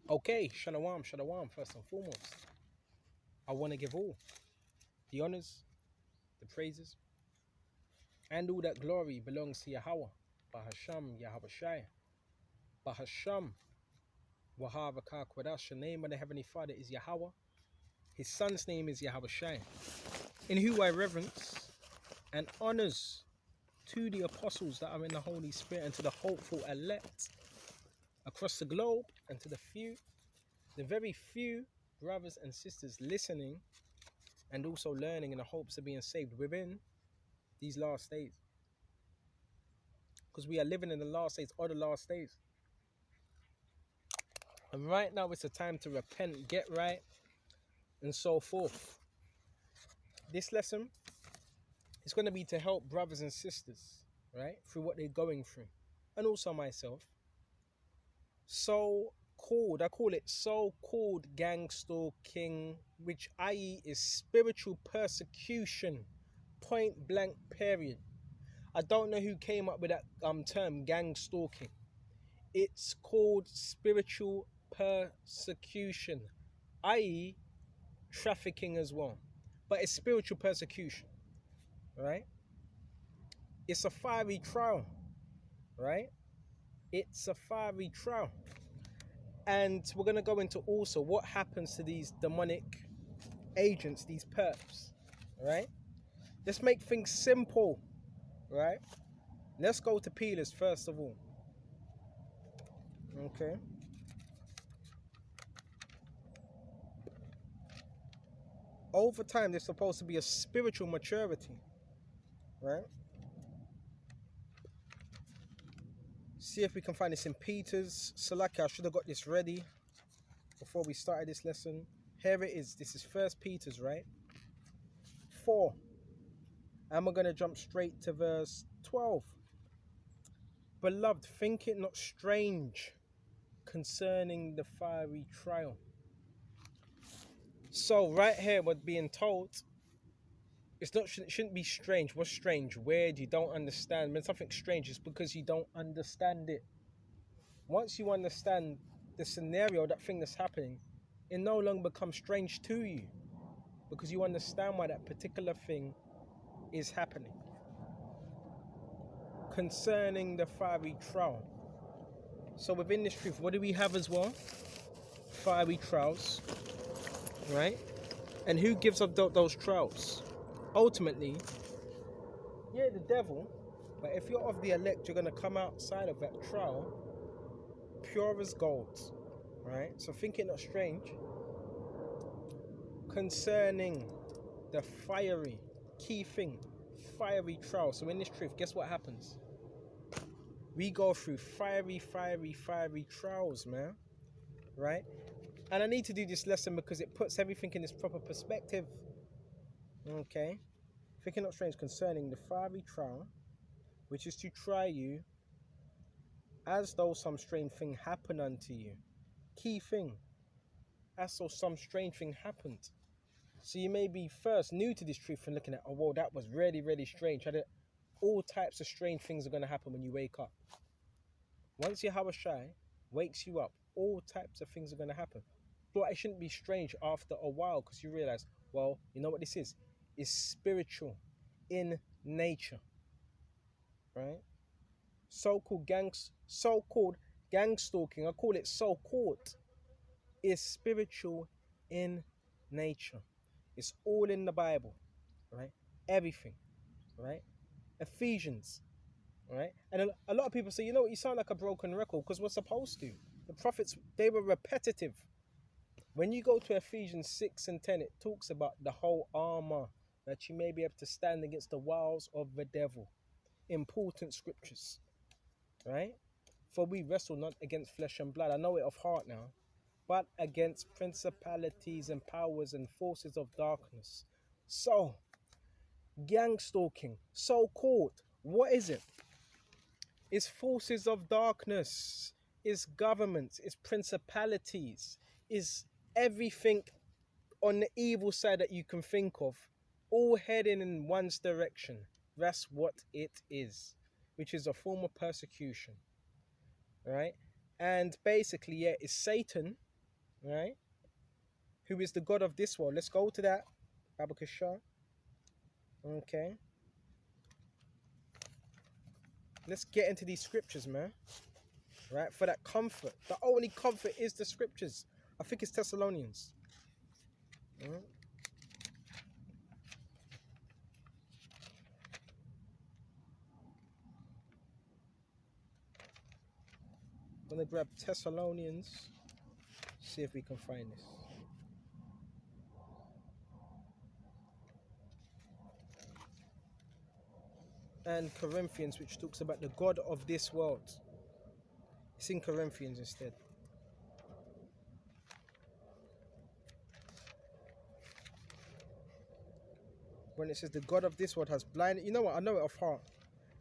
Okay, shalom, shalom. First and foremost, I want to give all the honors, the praises, and all that glory belongs to Yahweh, Bahasham, Yahawashi, Bahasham, Wahavaka Kwadash. The name of the Heavenly Father is Yahweh. His son's name is Yahawashi, in who I reverence and honors to the apostles that are in the Holy Spirit and to the hopeful elect across the globe and to the very few brothers and sisters listening and also learning in the hopes of being saved within these last days. Because we are living in the last days or the last days. And right now it's a time to repent, get right, and so forth. This lesson is going to be to help brothers and sisters, right, through what they're going through. And also myself. I call it so-called gangstalking, which i.e. is spiritual persecution, point blank period. I don't know who came up with that term, gang stalking. It's called spiritual persecution, i.e. trafficking as well. But it's spiritual persecution, right? It's a fiery trial, right? It's a fiery trial. And we're going to go into also what happens to these demonic agents, these perps, right? Let's make things simple, right? Let's go to peelers first of all. Okay. Over time, there's supposed to be a spiritual maturity, right? See if we can find this in Peter's. Salaki, I should have got this ready before we started this lesson. Here it is. This is First Peter's, right? 4. And we're going to jump straight to verse 12. Beloved, think it not strange concerning the fiery trial. So right here, we're being told it shouldn't be strange. What's strange? Weird, you don't understand. When something's strange, it's because you don't understand it. Once you understand the scenario, that thing that's happening, it no longer becomes strange to you because you understand why that particular thing is happening. Concerning the fiery trial. So within this truth, what do we have as well? Fiery trials, right? And who gives up those trials? Ultimately, yeah, the devil. But if you're of the elect, you're going to come outside of that trial pure as gold, right? So think it not strange concerning the fiery, key thing, fiery trial. So in this truth, guess what happens? We go through fiery trials, man, right? And I need to do this lesson because it puts everything in its proper perspective. Okay? Thinking not strange concerning the fiery trial, which is to try you as though some strange thing happened unto you. Key thing. As though some strange thing happened. So you may be first new to this truth and looking at, oh, well, that was really, really strange. All types of strange things are going to happen when you wake up. Once Yahawashi wakes you up, all types of things are going to happen. But it shouldn't be strange after a while because you realize, well, you know what this is? It's spiritual in nature, right? So-called gang stalking, I call it so-called, is spiritual in nature. It's all in the Bible, right? Everything, right? Ephesians, right? And a lot of people say, you know what, you sound like a broken record because we're supposed to. The prophets, they were repetitive. When you go to Ephesians 6 and 10, it talks about the whole armor that you may be able to stand against the wiles of the devil. Important scriptures, right? For we wrestle not against flesh and blood. I know it off heart now. But against principalities and powers and forces of darkness. So, gang stalking, so-called, what is it? It's forces of darkness, it's governments, it's principalities, it's everything on the evil side that you can think of, all heading in one's direction. That's what it is, which is a form of persecution, right? And basically, yeah, it's Satan right? Who is the God of this world. Let's go to that, Babakasha. Okay. Let's get into these scriptures, man. Right? For that comfort. The only comfort is the scriptures. I think it's Thessalonians. Mm. I'm gonna grab Thessalonians. See if we can find this. And Corinthians, which talks about the God of this world. It's in Corinthians instead. When it says the God of this world has blinded, you know what? I know it off heart.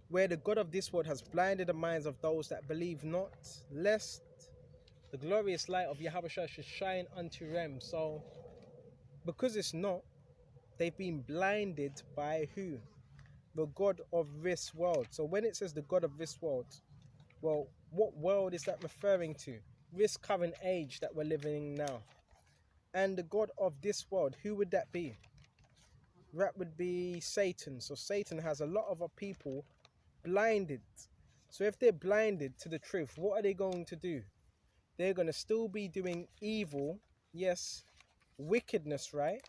Where the God of this world has blinded the minds of those that believe not, lest the glorious light of Yahawashi should shine unto them. So, because it's not, they've been blinded by who? The God of this world. So when it says the God of this world, well, what world is that referring to? This current age that we're living in now. And the God of this world, who would that be? That would be Satan. So Satan has a lot of our people blinded. So if they're blinded to the truth, what are they going to do? They're going to still be doing evil, yes, wickedness, right?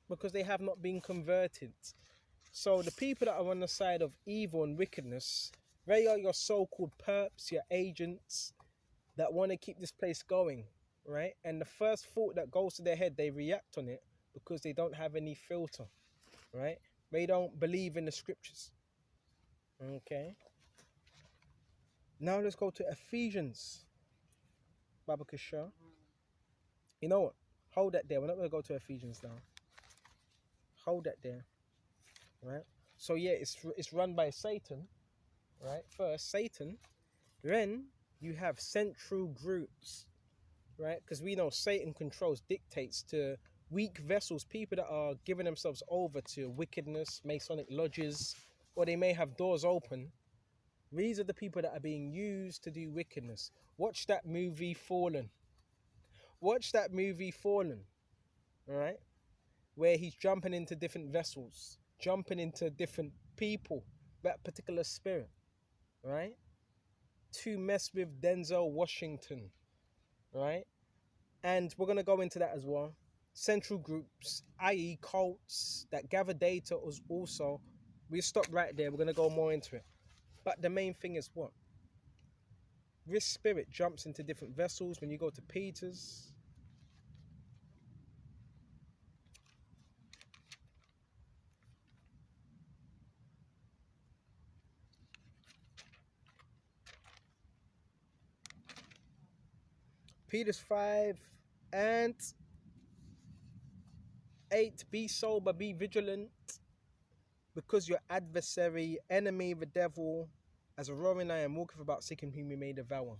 Because they have not been converted. So the people that are on the side of evil and wickedness, they are your so-called perps, your agents that want to keep this place going, right? And the first thought that goes to their head, they react on it because they don't have any filter, right? They don't believe in the scriptures. Okay. Now let's go to Ephesians. Babakasha. You know what? Hold that there. We're not going to go to Ephesians now. Hold that there. Right? So yeah, it's run by Satan. Right? First, Satan. Then you have central groups. Right? Because we know Satan controls, dictates to weak vessels, people that are giving themselves over to wickedness, Masonic lodges, or they may have doors open. These are the people that are being used to do wickedness. Watch that movie Fallen. Watch that movie Fallen. Alright? Where he's jumping into different vessels, jumping into different people, that particular spirit. Right? To mess with Denzel Washington. Right? And we're going to go into that as well. Central groups, i.e. cults that gather data is also. We stop right there. We're going to go more into it. But the main thing is what? This spirit jumps into different vessels. When you go to Peter's, Peter's 5 and 8, be sober, be vigilant, because your adversary, enemy, the devil, as a roaring lion, walketh about seeking whom he may devour.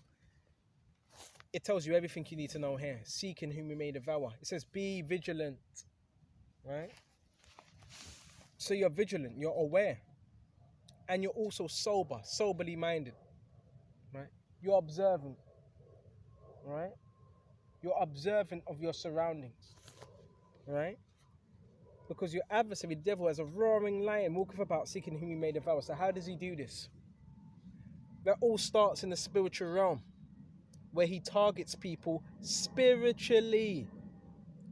It tells you everything you need to know here. Seeking whom he may devour. It says be vigilant, right? So you're vigilant, you're aware, and you're also sober, soberly minded, right? You're observant, right? You're observant of your surroundings, right? Because your adversary, the devil, as a roaring lion, walketh about seeking whom he may devour. So how does he do this? That all starts in the spiritual realm, where he targets people spiritually,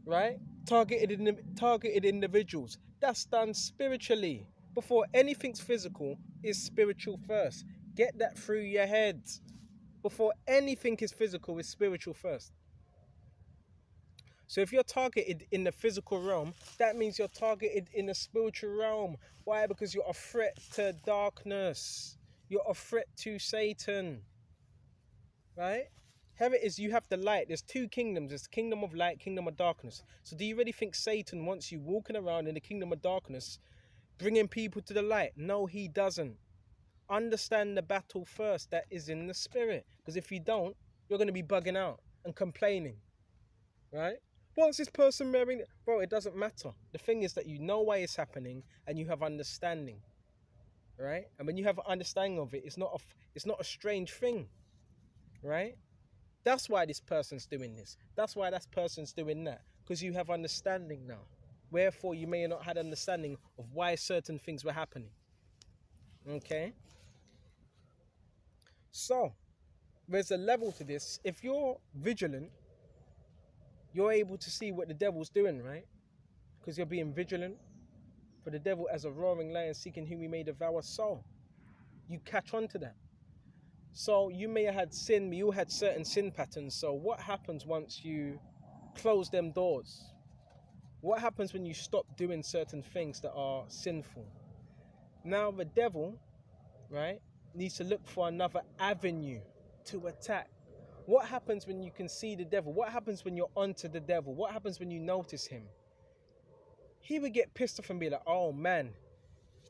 right? Targeted individuals. That's done spiritually. Before anything's physical, is spiritual first. Get that through your head. Before anything is physical, is spiritual first. So if you're targeted in the physical realm, that means you're targeted in the spiritual realm. Why? Because you're a threat to darkness. You're a threat to Satan. Right? Here it is, you have the light. There's two kingdoms. There's the kingdom of light, kingdom of darkness. So do you really think Satan wants you walking around in the kingdom of darkness, bringing people to the light? No, he doesn't. Understand the battle first that is in the spirit. Because if you don't, you're going to be bugging out and complaining. Right? What's this person wearing? Bro, it doesn't matter. The thing is that you know why it's happening and you have understanding. Right? And when you have understanding of it, it's not a strange thing. Right? That's why this person's doing this. That's why that person's doing that. Because you have understanding now. Wherefore, you may have not had understanding of why certain things were happening. Okay? So, there's a level to this. If you're vigilant, you're able to see what the devil's doing, right? Because you're being vigilant. For the devil, as a roaring lion, seeking whom he may devour. So, you catch on to that. So, you may have had sin, you had certain sin patterns. So, what happens once you close them doors? What happens when you stop doing certain things that are sinful? Now, the devil, right, needs to look for another avenue to attack. What happens when you can see the devil? What happens when you're onto the devil? What happens when you notice him? He would get pissed off and be like, oh man,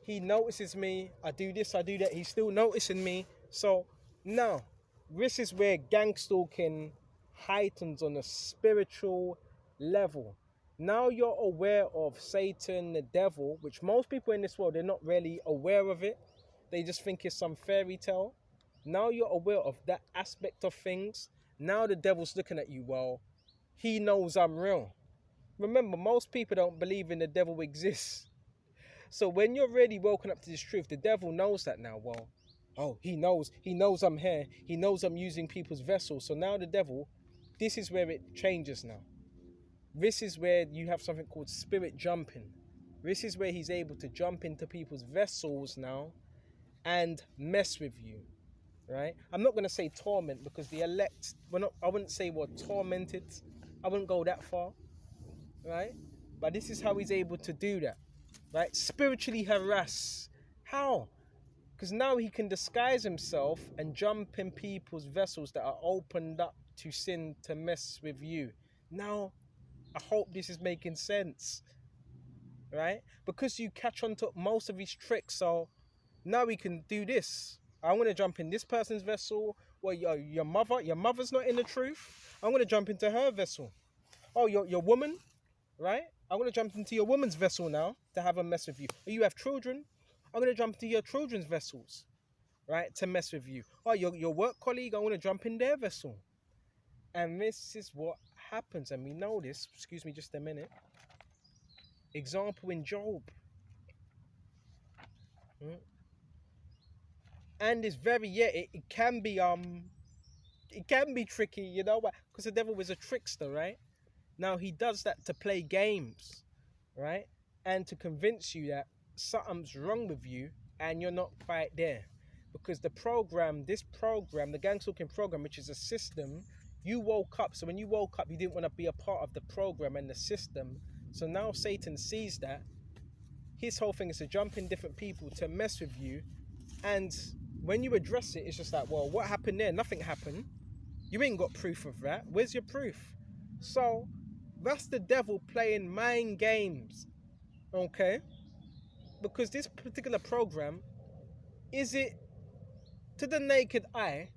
he notices me. I do this, I do that. He's still noticing me. So now, this is where gangstalking heightens on a spiritual level. Now you're aware of Satan, the devil, which most people in this world, they're not really aware of it. They just think it's some fairy tale. Now you're aware of that aspect of things. Now the devil's looking at you, well, he knows I'm real. Remember, most people don't believe in the devil exists. So when you're really woken up to this truth, the devil knows that now. Well, oh, he knows I'm here. He knows I'm using people's vessels. So now the devil, this is where it changes now. This is where you have something called spirit jumping. This is where he's able to jump into people's vessels now and mess with you, right? I'm not going to say torment because the elect, I wouldn't say we're tormented. I wouldn't go that far, right? But this is how he's able to do that, right? Spiritually harass. How? Because now he can disguise himself and jump in people's vessels that are opened up to sin to mess with you. Now, I hope this is making sense, right? Because you catch on to most of his tricks, so now we can do this. I'm going to jump in this person's vessel. Well, your mother's not in the truth. I'm going to jump into her vessel. Oh, your woman, right? I'm going to jump into your woman's vessel now to have a mess with you. Or you have children. I'm going to jump into your children's vessels, right, to mess with you. Oh, your work colleague, I'm going to jump in their vessel. And this is what happens. And we know this. Excuse me just a minute. Example in Job. And it's very, it can be tricky, you know, because the devil is a trickster, right? Now he does that to play games, right? And to convince you that something's wrong with you and you're not quite there. Because this program, the gangstalking program, which is a system, you woke up. So when you woke up, you didn't want to be a part of the program and the system. So now Satan sees that. His whole thing is to jump in different people to mess with you. And when you address it, it's just like, well, what happened there? Nothing happened. You ain't got proof of that. Where's your proof? So that's the devil playing mind games, okay? Because this particular program, is it, to the naked eye,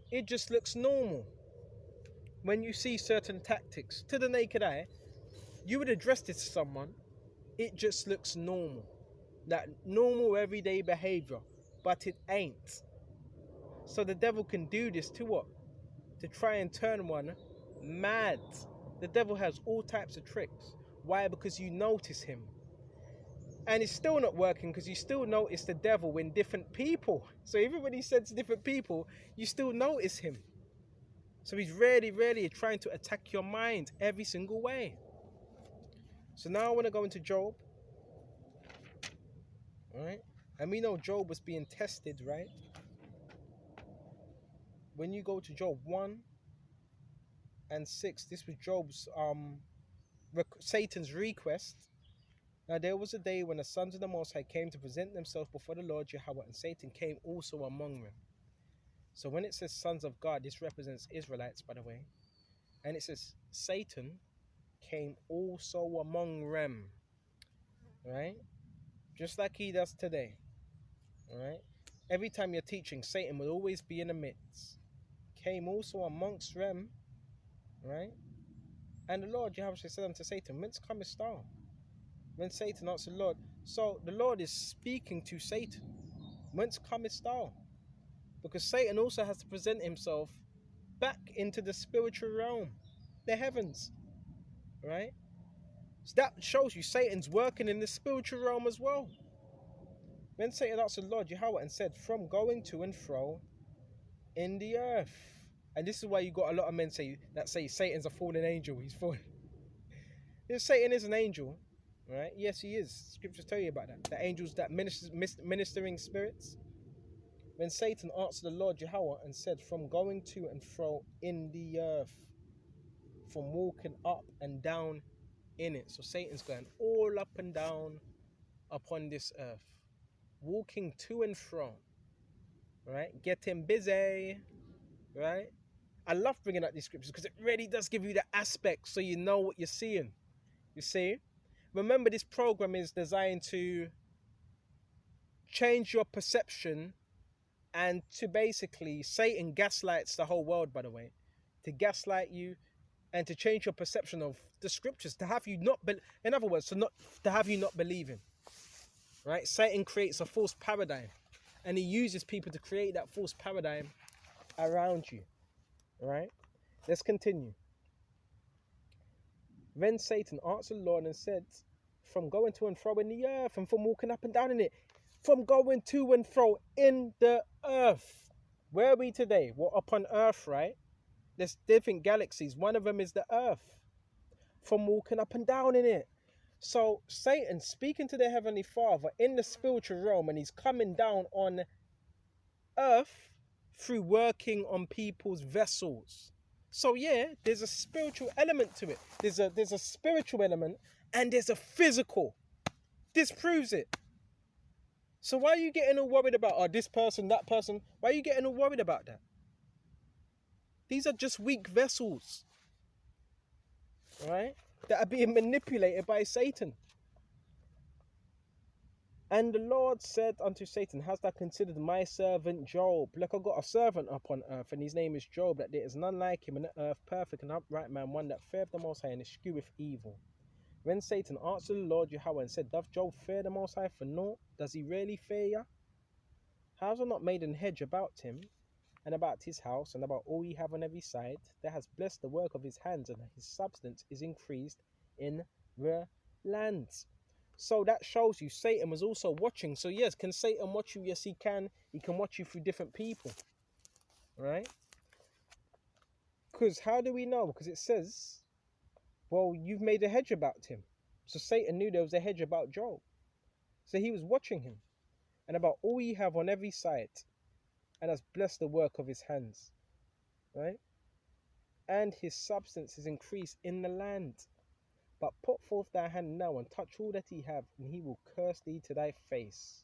it just looks normal. When you see certain tactics, to the naked eye, you would address this to someone, it just looks normal. That normal everyday behavior, but it ain't. So the devil can do this to what? To try and turn one mad. The devil has all types of tricks. Why? Because you notice him. And it's still not working because you still notice the devil in different people. So even when he sends different people, you still notice him. So he's really trying to attack your mind every single way. So now I want to go into Job. All right? And we know Job was being tested, right? When you go to Job 1 and 6, this was Job's Satan's request. Now there was a day when the sons of the Most High came to present themselves before the Lord Yahweh, and Satan came also among them. So when it says sons of God, this represents Israelites, by the way. And it says Satan came also among them. Right? Just like he does today. Alright? Every time you're teaching, Satan will always be in the midst. Came also amongst them. Right? And the Lord Yahweh said unto Satan, whence comest thou? When Satan answered the Lord. So the Lord is speaking to Satan. Whence comest thou? Because Satan also has to present himself back into the spiritual realm, the heavens, right? So that shows you Satan's working in the spiritual realm as well. Then Satan asked the Lord Yahweh and said, from going to and fro in the earth. And this is why you got a lot of men say Satan's a fallen angel. He's fallen. If Satan is an angel, right? Yes, he is. Scriptures tell you about that. The angels that ministering spirits. When Satan answered the Lord Yahweh and said, from going to and fro in the earth, from walking up and down in it. So Satan's going all up and down upon this earth, walking to and fro, right? Getting busy, right? I love bringing up these scriptures because it really does give you the aspect so you know what you're seeing. You see? Remember, this program is designed to change your perception and to basically, Satan gaslights the whole world, by the way, to gaslight you and to change your perception of the scriptures, to have you not, in other words, to have you not believing, right? Satan creates a false paradigm and he uses people to create that false paradigm around you, right? Let's continue. Then Satan answered the Lord and said, from going to and fro in the earth and from walking up and down in it, from going to and fro in the earth. Where are we today? We're up on earth, right? There's different galaxies. One of them is the earth. From walking up and down in it. So Satan speaking to the Heavenly Father in the spiritual realm, and he's coming down on earth through working on people's vessels. So yeah, there's a spiritual element to it. There's a spiritual element and there's a physical. This proves it. So why are you getting all worried about this person, that person? Why are you getting all worried about that? These are just weak vessels, right? That are being manipulated by Satan. And the Lord said unto Satan, hast thou considered my servant Job? Look, I've got a servant upon earth, and his name is Job, that there is none like him in the earth, perfect and upright man, one that feareth the Most High and escheweth evil. When Satan answered the Lord Yahweh and said, doth Job fear the Most High for naught? Does he really fear ya? Has I not made an hedge about him, and about his house, and about all ye have on every side? That has blessed the work of his hands, and his substance is increased in the land. So that shows you Satan was also watching. So yes, can Satan watch you? Yes, he can. He can watch you through different people, right? Because how do we know? Because it says, well, you've made a hedge about him. So Satan knew there was a hedge about Job. So he was watching him. And about all ye have on every side, and has blessed the work of his hands, right? And his substance is increased in the land. But put forth thy hand now and touch all that he have, and he will curse thee to thy face,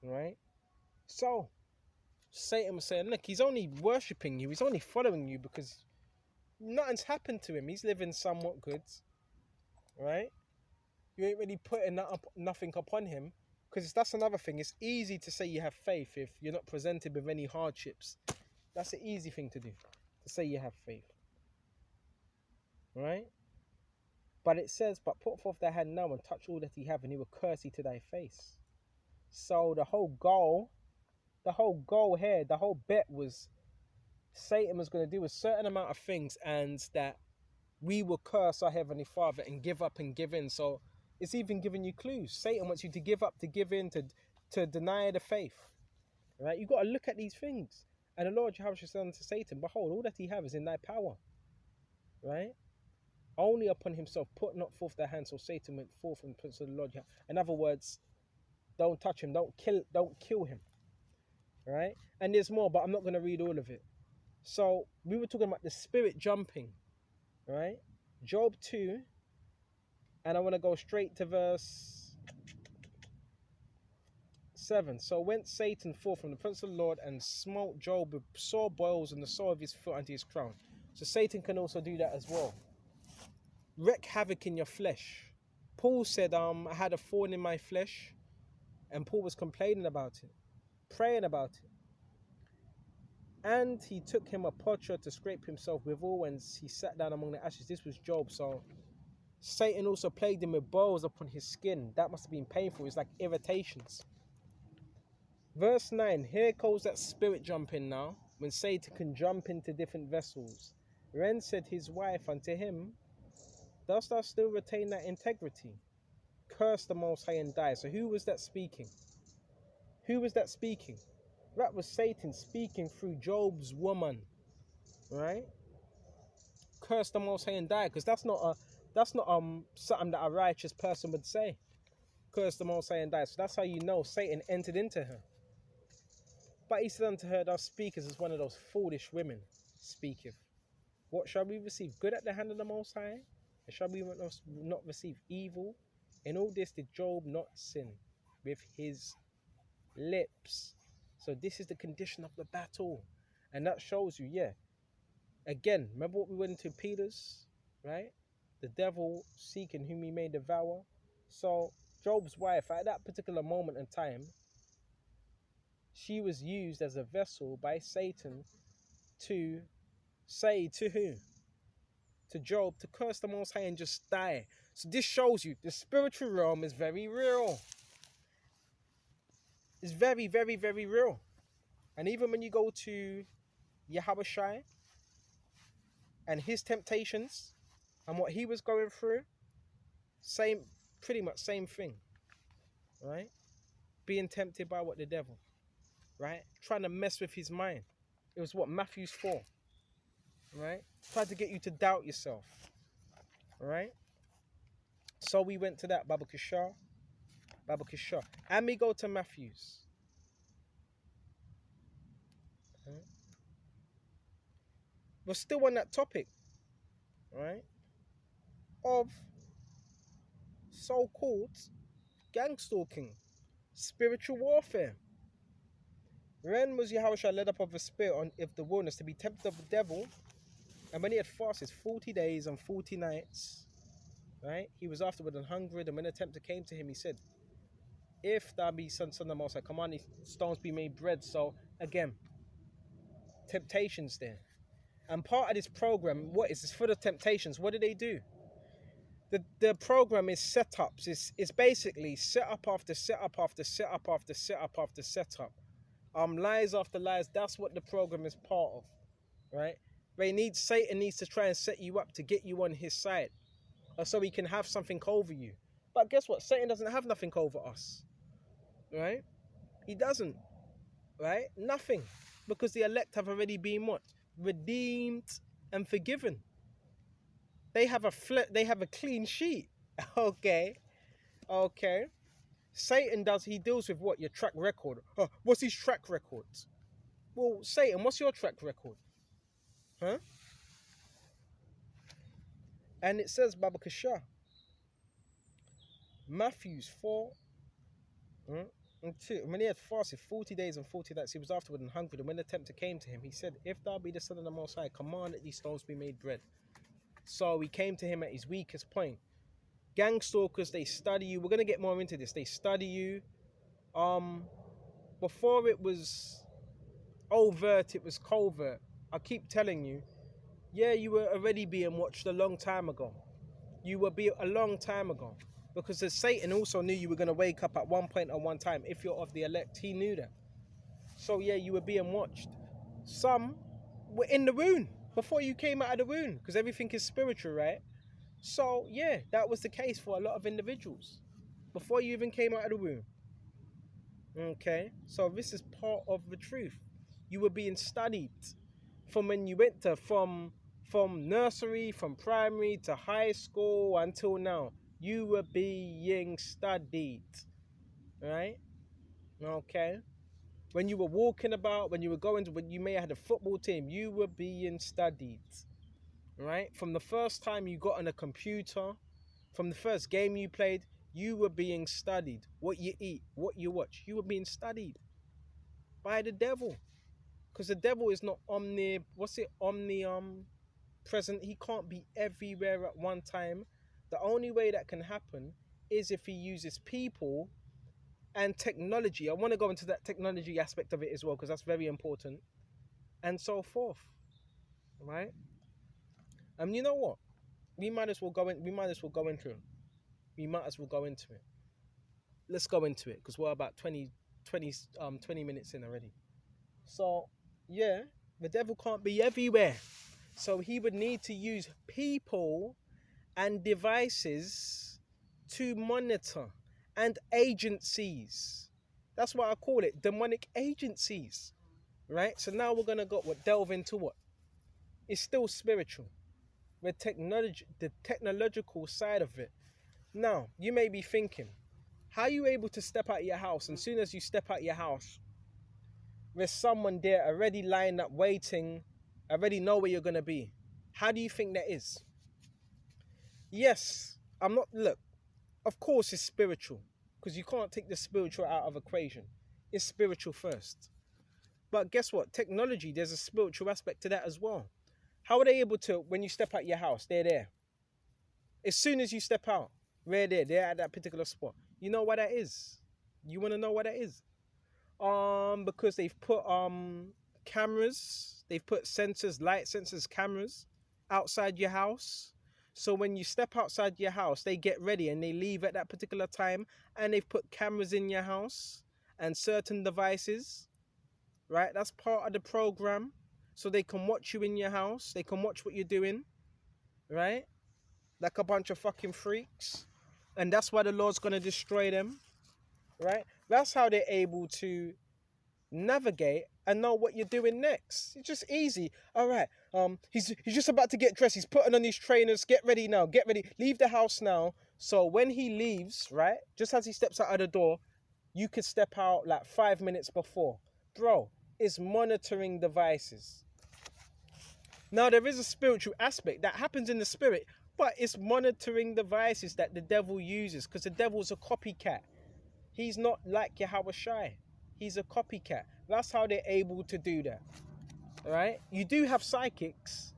right? So Satan was saying, look, he's only worshipping you, he's only following you because nothing's happened to him. He's living somewhat good, right? You ain't really putting nothing upon him, because that's another thing. It's easy to say you have faith if you're not presented with any hardships. That's an easy thing to do, to say you have faith, right? But it says, but put forth thy hand now and touch all that he have, and he will curse thee to thy face. So the whole goal here, the whole bet was Satan was going to do a certain amount of things, and that we will curse our Heavenly Father and give up and give in. So it's even giving you clues. Satan wants you to give up, to give in, to deny the faith. Right? You've got to look at these things. And the Lord Yahawashi said unto Satan, behold, all that he have is in thy power. Right? Only upon himself put not forth thy hand. So Satan went forth and put to the Lord. In other words, don't touch him, don't kill him. Right? And there's more, but I'm not going to read all of it. So we were talking about the spirit jumping, right? Job 2, and I want to go straight to verse 7. So went Satan forth from the presence of the Lord and smote Job with sore boils in the sole of his foot unto his crown. So Satan can also do that as well. Wreak havoc in your flesh. Paul said, I had a thorn in my flesh, and Paul was complaining about it, praying about it. And he took him a potsherd to scrape himself withal, and he sat down among the ashes. This was Job. So Satan also plagued him with boils upon his skin. That must have been painful. It's like irritations. Verse 9. Here goes that spirit jumping now. when Satan can jump into different vessels. Ren said his wife unto him, dost thou still retain that integrity? Curse the Most High and die. So who was that speaking? Who was that speaking? That was Satan speaking through Job's woman, right? Curse the Most High and die, because that's not something that a righteous person would say. Curse the Most High and die. So that's how you know Satan entered into her. But he said unto her, thou speakest as one of those foolish women speaketh. What shall we receive? Good at the hand of the Most High? And shall we not receive evil? In all this did Job not sin with his lips. So this is the condition of the battle. And that shows you, yeah. Again, remember what we went into Peter's, right? The devil seeking whom he may devour. So Job's wife, at that particular moment in time, she was used as a vessel by Satan to say to who? To Job, to curse the Most High and just die. So this shows you the spiritual realm is very real. It's very, very, very real. And even when you go to Yahawashi and his temptations and what he was going through, pretty much same thing, right? Being tempted by what the devil, right? Trying to mess with his mind. It was what Matthew's 4, right? Tried to get you to doubt yourself, right? So we went to that, Baba Kishar. And we go to Matthew's. Right? We're still on that topic, right? Of so-called gangstalking, spiritual warfare. Ren was Yahawashi led up of a spirit of the wilderness to be tempted of the devil. And when he had fasted 40 days and 40 nights, right, he was afterward and hungry. And when the tempter came to him, he said, if thou be son of the Most High, command these stones be made bread. So again, temptations there. And part of this program, what is this for the temptations? What do they do? The program is setups. It's basically setup after setup after setup after setup after setup. Lies after lies. That's what the program is part of, right? Satan needs to try and set you up to get you on his side, or so he can have something over you. But guess what? Satan doesn't have nothing over us, right? He doesn't, right? Nothing, because the elect have already been what? Redeemed and forgiven. They have a clean sheet. Okay. Satan he deals with what? Your track record. What's his track record? Well, Satan, what's your track record? Huh? And it says, Baba Kasha, Matthew's 4, and 2. When he had fasted 40 days and 40 nights, he was afterward and hungry. And when the tempter came to him, he said, if thou be the Son of the Most High, command that these stones be made bread. So he came to him at his weakest point. Gang stalkers, they study you. We're going to get more into this. They study you. Before it was overt, it was covert. I keep telling you, yeah, you were already being watched a long time ago. A long time ago. Because Satan also knew you were going to wake up at one point or one time. If you're of the elect, he knew that. So yeah, you were being watched. Some were in the womb before you came out of the womb, because everything is spiritual, right? So yeah, that was the case for a lot of individuals before you even came out of the womb. Okay, so this is part of the truth. You were being studied from when you went to from nursery, from primary to high school until now. You were being studied, right? Okay. When you were walking about, when you may have had a football team, you were being studied, right? From the first time you got on a computer, from the first game you played, you were being studied. What you eat, what you watch, you were being studied by the devil. Because the devil is not present. He can't be everywhere at one time. The only way that can happen is if he uses people and technology. I want to go into that technology aspect of it as well, because that's very important, and so forth, right? You know what? We might as well go into it. Let's go into it, because we're about 20 minutes in already. So, yeah. The devil can't be everywhere. So he would need to use people and devices to monitor, and agencies. That's what I call it, demonic agencies. Right? So now we're gonna delve into what? It's still spiritual. The technological side of it. Now, you may be thinking, how are you able to step out of your house, and as soon as you step out of your house, there's someone there already lined up waiting, already know where you're gonna be? How do you think that is? Yes, look, of course it's spiritual, because you can't take the spiritual out of equation. It's spiritual first. But guess what? Technology, there's a spiritual aspect to that as well. How are they able to, when you step out your house, they're there? As soon as you step out, they're at that particular spot. You know what that is? You want to know what that is? Because they've put cameras, they've put sensors, light sensors, cameras outside your house. So when you step outside your house, they get ready and they leave at that particular time, and they've put cameras in your house and certain devices, right? That's part of the program. So they can watch you in your house, they can watch what you're doing, right? Like a bunch of fucking freaks. And that's why the Lord's gonna destroy them, right? That's how they're able to navigate and know what you're doing next. It's just easy. All right, he's just about to get dressed. He's putting on his trainers. Get ready now. Get ready. Leave the house now. So when he leaves, right, just as he steps out of the door, you could step out like 5 minutes before. Bro, it's monitoring devices. Now, there is a spiritual aspect that happens in the spirit, but it's monitoring devices that the devil uses, because the devil's a copycat. He's not like Yahawashi. He's a copycat. That's how they're able to do that. Right? You do have psychics,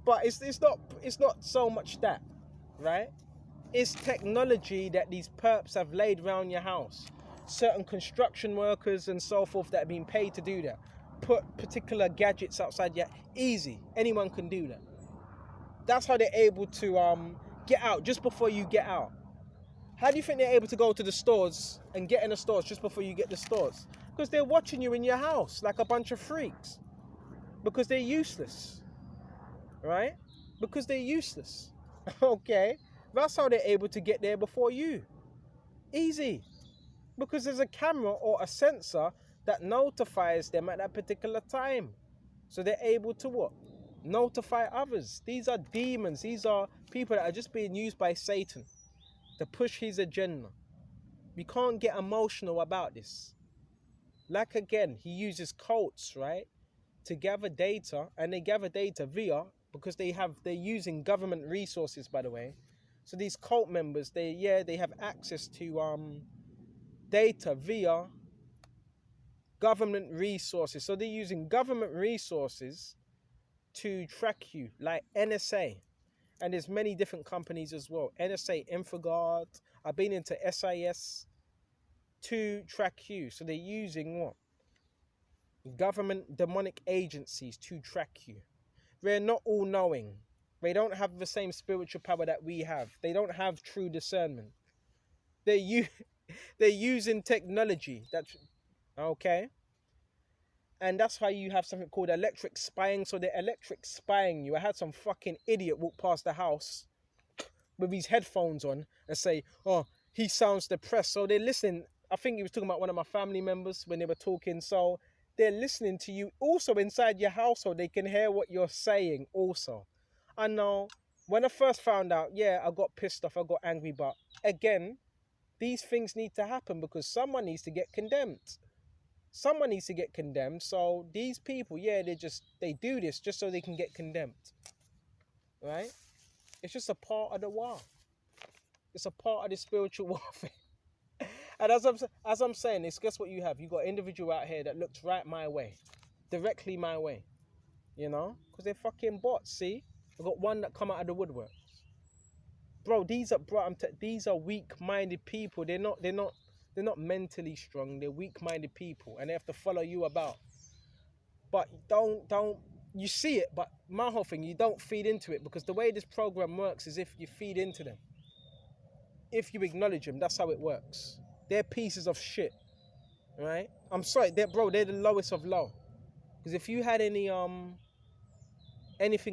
but it's not so much that, right? It's technology that these perps have laid around your house. Certain construction workers and so forth that have been paid to do that. Put particular gadgets outside your... Easy. Anyone can do that. That's how they're able to get out just before you get out. How do you think they're able to go to the stores and get in the stores just before you get the stores? Because they're watching you in your house like a bunch of freaks. Because they're useless. Right? Because they're useless. Okay? That's how they're able to get there before you. Easy. Because there's a camera or a sensor that notifies them at that particular time. So they're able to what? Notify others. These are demons. These are people that are just being used by Satan to push his agenda. We can't get emotional about this. Like again, he uses cults, right, to gather data, and they gather data via, because they're using government resources, by the way. So these cult members, they have access to data via government resources. So they're using government resources to track you, like NSA. And there's many different companies as well. NSA, InfoGuard. I've been into SIS to track you. So they're using what? Government demonic agencies to track you. They're not all knowing. They don't have the same spiritual power that we have. They don't have true discernment. They're using technology. That's okay. And that's why you have something called electric spying. So they're electric spying you. I had some fucking idiot walk past the house with his headphones on and say, oh, he sounds depressed. So they're listening. I think he was talking about one of my family members when they were talking. So they're listening to you also inside your household. They can hear what you're saying also. I know when I first found out, yeah, I got pissed off. I got angry. But again, these things need to happen because someone needs to get condemned. Someone needs to get condemned. So these people, yeah, they do this just so they can get condemned. Right? It's just a part of the war. It's a part of the spiritual warfare. And as I'm saying this, guess what you have? You got an individual out here that looks right my way. Directly my way. You know? Because they're fucking bots, see? I got one that come out of the woodwork. Bro, these are weak-minded people. They're not mentally strong. They're weak-minded people, and they have to follow you about. But don't you see it? But my whole thing, you don't feed into it, because the way this program works is if you feed into them. If you acknowledge them, that's how it works. They're pieces of shit, right? I'm sorry, they're the lowest of low. Because if you had anything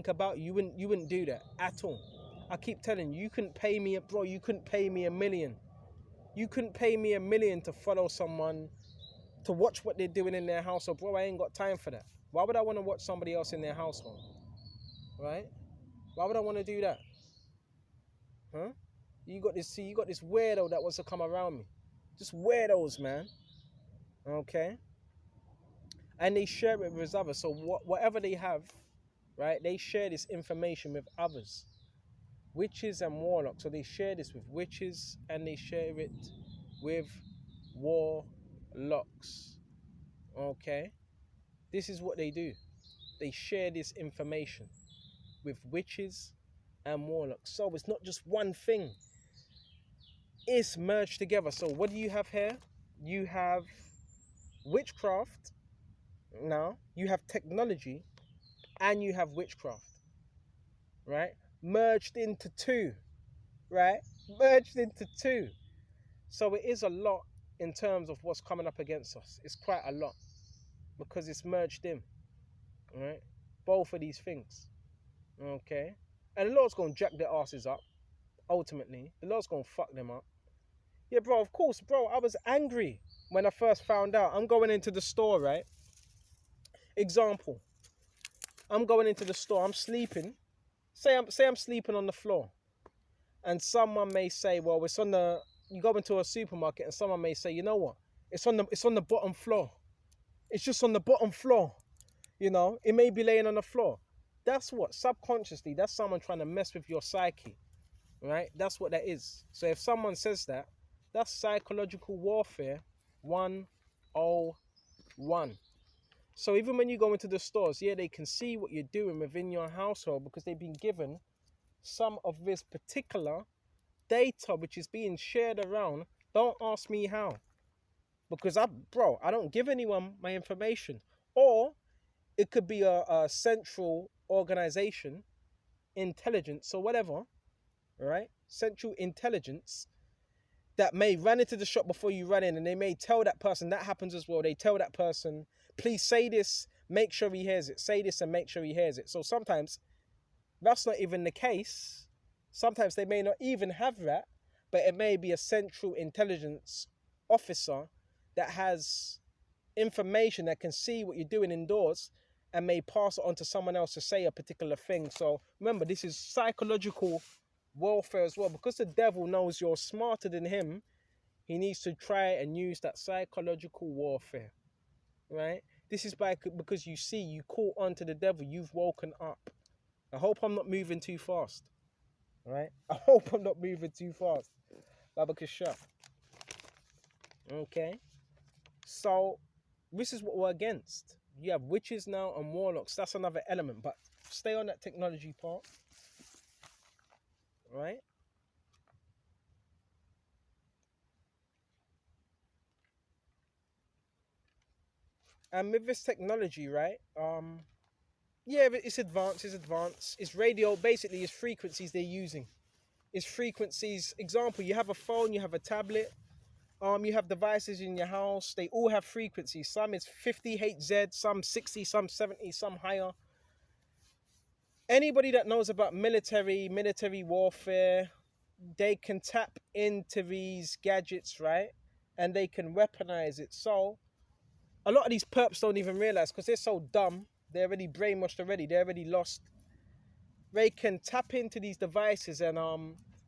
about you, you wouldn't do that at all. I keep telling you, you couldn't pay me, bro. You couldn't pay me 1 million. You couldn't pay me 1 million to follow someone, to watch what they're doing in their household, bro. I ain't got time for that. Why would I want to watch somebody else in their household, right? Why would I want to do that, huh? You got this weirdo that wants to come around me, just weirdos, man. Okay, and they share it with others. So whatever they have, right? They share this information with others, witches and warlocks. So they share this with witches and they share it with warlocks. Okay, this is what they do. They share this information with witches and warlocks. So it's not just one thing, it's merged together. So what do you have here? You have witchcraft, now you have technology, and you have witchcraft, right? Merged into two, right? Merged into two. So it is a lot in terms of what's coming up against us. It's quite a lot because it's merged in, right? Both of these things, okay? And the Lord's going to jack their asses up, ultimately. The Lord's going to fuck them up. Yeah, bro, of course, bro. I was angry when I first found out. I'm going into the store, right? Example. I'm going into the store. I'm sleeping. Say I'm sleeping on the floor. And someone may say, well, it's on the... You go into a supermarket and someone may say, you know what? It's on the bottom floor. It's just on the bottom floor. You know, it may be laying on the floor. That's what, subconsciously, that's someone trying to mess with your psyche, right? That's what that is. So if someone says that, that's psychological warfare 101. So even when you go into the stores, yeah, they can see what you're doing within your household because they've been given some of this particular data which is being shared around. Don't ask me how. Because I don't give anyone my information. Or it could be a central organization, intelligence or whatever, right? Central intelligence that may run into the shop before you run in, and they may tell that person, that happens as well. They tell that person, please say this, make sure he hears it. Say this and make sure he hears it. So sometimes that's not even the case. Sometimes they may not even have that, but it may be a central intelligence officer that has information that can see what you're doing indoors and may pass it on to someone else to say a particular thing. So remember, this is psychological warfare as well. Because the devil knows you're smarter than him, he needs to try and use that psychological warfare, right? This is because you see, you caught on to the devil, you've woken up. I hope I'm not moving too fast, right? I hope I'm not moving too fast. Babaka shut. Okay? So, this is what we're against. You have witches now and warlocks. That's another element. But stay on that technology part. Right? And with this technology, right? Yeah, it's advanced. It's radio. Basically, it's frequencies they're using. It's frequencies. Example, you have a phone, you have a tablet. You have devices in your house. They all have frequencies. Some is 50 Hz, some 60, some 70, some higher. Anybody that knows about military warfare, they can tap into these gadgets, right? And they can weaponize it. So a lot of these perps don't even realize because they're so dumb. They're already brainwashed already. They're already lost. They can tap into these devices and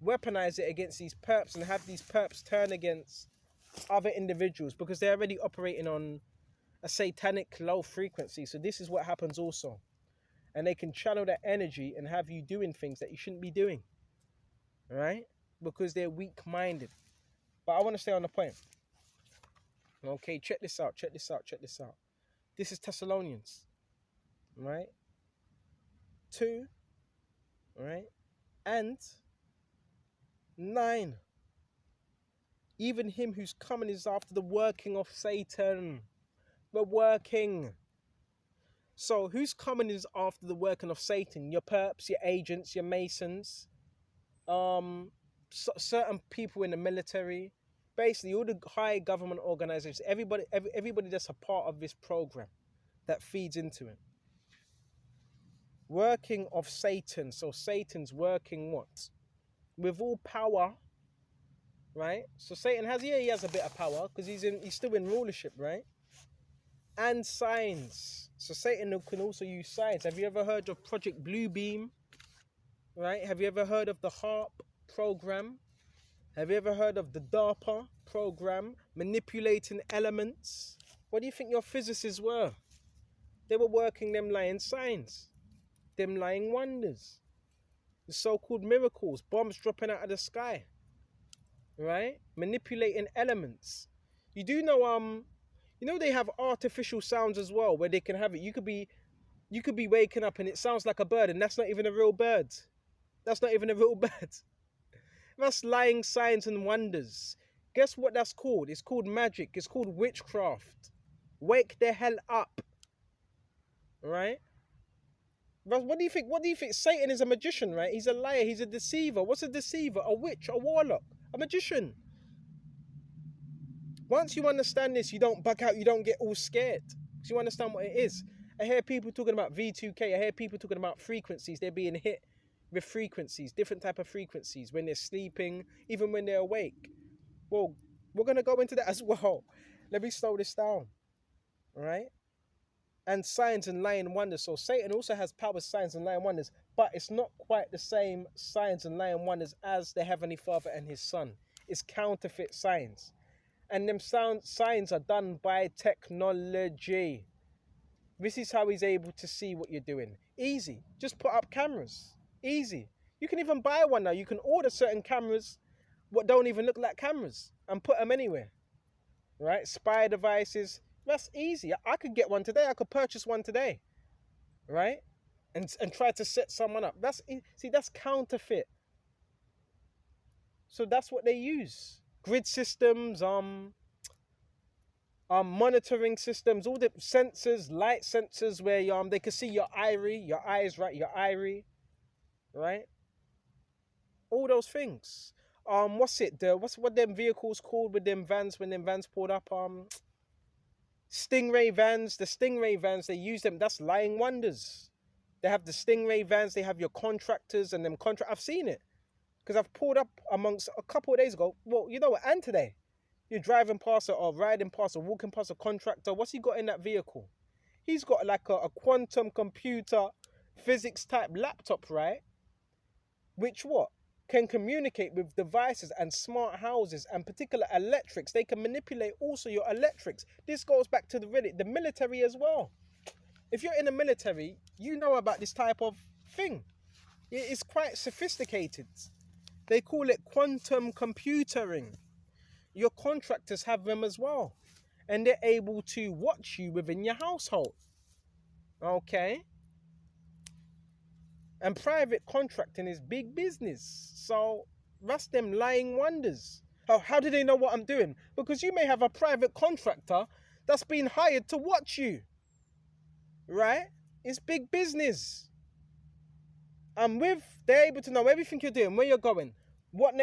weaponize it against these perps and have these perps turn against other individuals because they're already operating on a satanic low frequency. So this is what happens also. And they can channel that energy and have you doing things that you shouldn't be doing. Right? Because they're weak-minded. But I want to stay on the point. Okay, check this out. This is Thessalonians. Right? 2. Right? And 9. Even him who's coming is after the working of Satan. We're working. So who's coming is after the working of Satan? Your perps, your agents, your masons, certain people in the military, basically all the high government organizations, everybody that's a part of this program, that feeds into it. Working of Satan. So Satan's working what? With all power, right? So Satan has, yeah, he has a bit of power because he's still in rulership, right? And signs. So Satan can also use signs. Have you ever heard of Project Bluebeam? Right? Have you ever heard of the HARP program? Have you ever heard of the DARPA program? Manipulating elements. What do you think your physicists were? They were working them lying signs, them lying wonders, the so-called miracles, bombs dropping out of the sky, right? Manipulating elements. You do know, they have artificial sounds as well, where they can have it. You could be waking up and it sounds like a bird, and that's not even a real bird. That's not even a real bird. That's lying signs and wonders. Guess what that's called? It's called magic. It's called witchcraft. Wake the hell up. Right? But what do you think? What do you think? Satan is a magician, right? He's a liar. He's a deceiver. What's a deceiver? A witch, a warlock, a magician. Once you understand this, you don't bug out. You don't get all scared. Because you understand what it is. I hear people talking about V2K. I hear people talking about frequencies. They're being hit with frequencies, different type of frequencies when they're sleeping, even when they're awake. Well, we're going to go into that as well. Let me slow this down. All right? And signs and lying wonders. So Satan also has power, signs and lying wonders, but it's not quite the same signs and lying wonders as the Heavenly Father and his Son. It's counterfeit signs. And them signs are done by technology. This is how he's able to see what you're doing. Easy. Just put up cameras. Easy. You can even buy one now. You can order certain cameras what don't even look like cameras and put them anywhere. Right? Spy devices. That's easy. I could get one today. I could purchase one today. Right? And try to set someone up. That's counterfeit. So that's what they use. Grid systems, monitoring systems, all the sensors, light sensors where they can see your eyes, right? Your irie, right? All those things. What them vehicles called with them vans when them vans pulled up? Stingray vans. The Stingray vans, they use them. That's lying wonders. They have the Stingray vans. They have your contractors and them I've seen it because I've pulled up amongst a couple of days ago. Well, you know what? And today, you're driving past or riding past or walking past a contractor. What's he got in that vehicle? He's got like a quantum computer physics type laptop, right? Which what? Can communicate with devices and smart houses and particular electrics. They can manipulate also your electrics. This goes back to the military as well. If you're in the military, you know about this type of thing. It's quite sophisticated. They call it quantum computing. Your contractors have them as well. And they're able to watch you within your household. Okay? And private contracting is big business. So that's them lying wonders. How do they know what I'm doing? Because you may have a private contractor that's been hired to watch you. Right? It's big business. And they're able to know everything you're doing, where you're going, what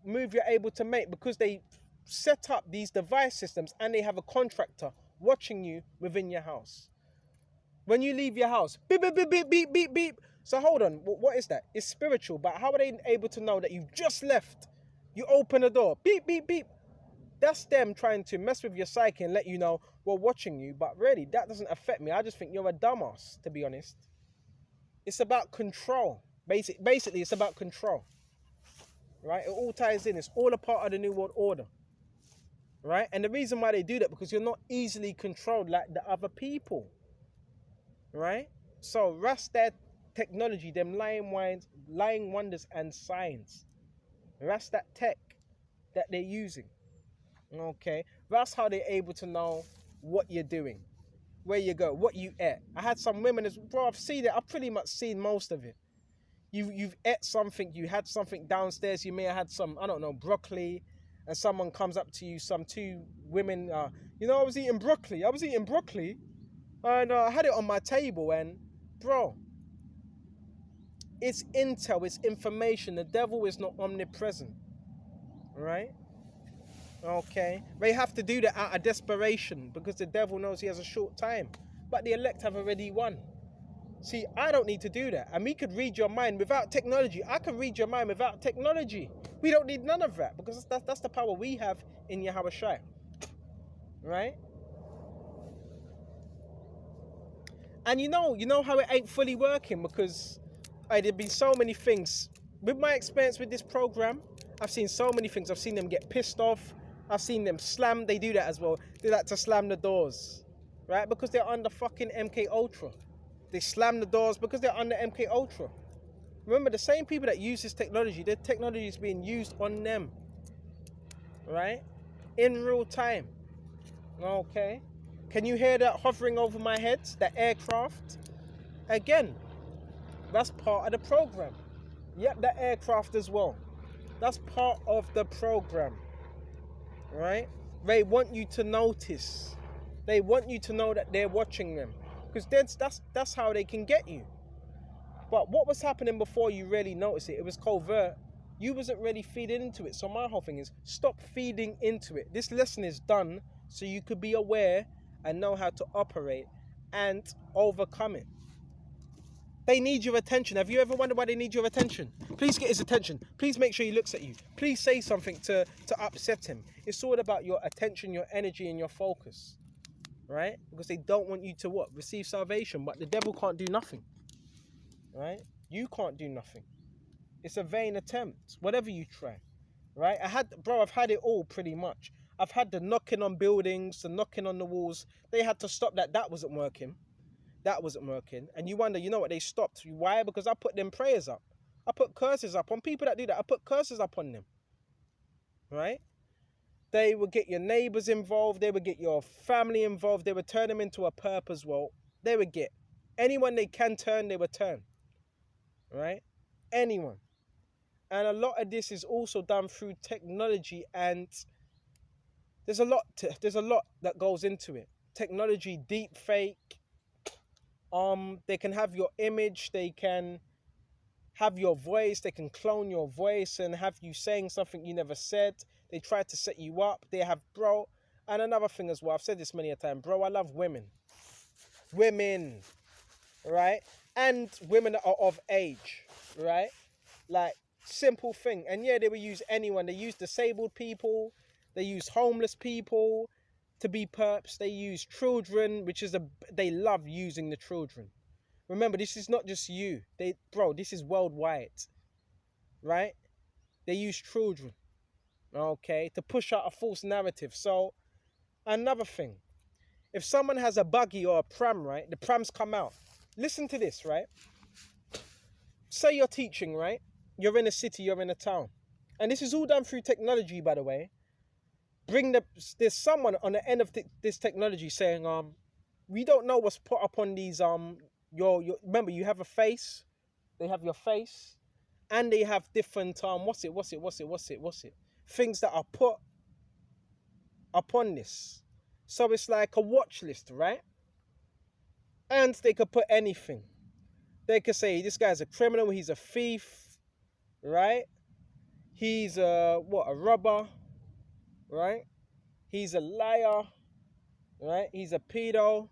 move you're able to make, because they set up these device systems and they have a contractor watching you within your house. When you leave your house, beep, beep, beep, beep, beep, beep, beep. So hold on, what is that? It's spiritual, but how are they able to know that you've just left? You open the door, beep, beep, beep. That's them trying to mess with your psyche and let you know we're watching you. But really, that doesn't affect me. I just think you're a dumbass, to be honest. It's about control. Basically, it's about control. Right? It all ties in. It's all a part of the New World Order. Right? And the reason why they do that, because you're not easily controlled like the other people. Right? So that's their technology, them lying wonders and signs. That's that tech that they're using. Okay? That's how they're able to know what you're doing, where you go, what you ate. I had some women, bro, I've seen it. I've pretty much seen most of it. You've ate something, you had something downstairs, you may have had some, I don't know, broccoli, and someone comes up to you, some two women, I was eating broccoli, and I had it on my table, and bro, it's intel, it's information. The devil is not omnipresent, right? Okay, they have to do that out of desperation, because the devil knows he has a short time but the elect have already won. See, I don't need to do that. And we could read your mind without technology. I can read your mind without technology. We don't need none of that, because that's the power we have in Yahawashi. Right? And you know how it ain't fully working, because there've been so many things. With my experience with this program, I've seen so many things. I've seen them get pissed off. I've seen them slam. They do that as well. They like to slam the doors, right? Because they're under fucking MK Ultra. They slam the doors because they're under MK Ultra. Remember, the same people that use this technology, their technology is being used on them, right? In real time. Okay. Can you hear that hovering over my head? That aircraft? Again, that's part of the program. Yep, that aircraft as well. That's part of the program, right? They want you to notice. They want you to know that they're watching them, because that's how they can get you. But what was happening before you really noticed it? It was covert. You wasn't really feeding into it. So my whole thing is, stop feeding into it. This lesson is done so you could be aware and know how to operate and overcome it. They need your attention. Have you ever wondered why they need your attention? Please get his attention. Please make sure he looks at you. Please say something to upset him. It's all about your attention, your energy, and your focus, right? Because they don't want you to what? Receive salvation, but the devil can't do nothing, right? You can't do nothing. It's a vain attempt, whatever you try, right? I've had it all pretty much. I've had the knocking on buildings, the knocking on the walls. They had to stop that. That wasn't working. That wasn't working. And you wonder, you know what, they stopped. Why? Because I put them prayers up. I put curses up on people that do that. I put curses up on them, right? They would get your neighbors involved. They would get your family involved. They would turn them into a perp as well. They would get anyone they can turn, they would turn, right? Anyone. And a lot of this is also done through technology, and there's a lot that goes into it. Technology, deep fake. They can have your image, they can have your voice, they can clone your voice and have you saying something you never said. They try to set you up. They have, bro. And another thing as well, I've said this many a time, bro, I love women. Women, right? And women that are of age, right? Like, simple thing. And yeah, they will use anyone. They use disabled people. They use homeless people to be perps. They use children, they love using the children. Remember, this is not just you. This is worldwide, right? They use children, okay, to push out a false narrative. So, another thing, if someone has a buggy or a pram, right, the prams come out. Listen to this, right? Say you're teaching, right? You're in a city, you're in a town. And this is all done through technology, by the way. There's someone on the end of this technology saying, we don't know what's put up on these, remember, you have a face, they have your face, and they have different, things that are put upon this. So it's like a watch list, right? And they could put anything. They could say, this guy's a criminal, he's a thief, right? He's a robber, right? He's a liar, right? He's a pedo.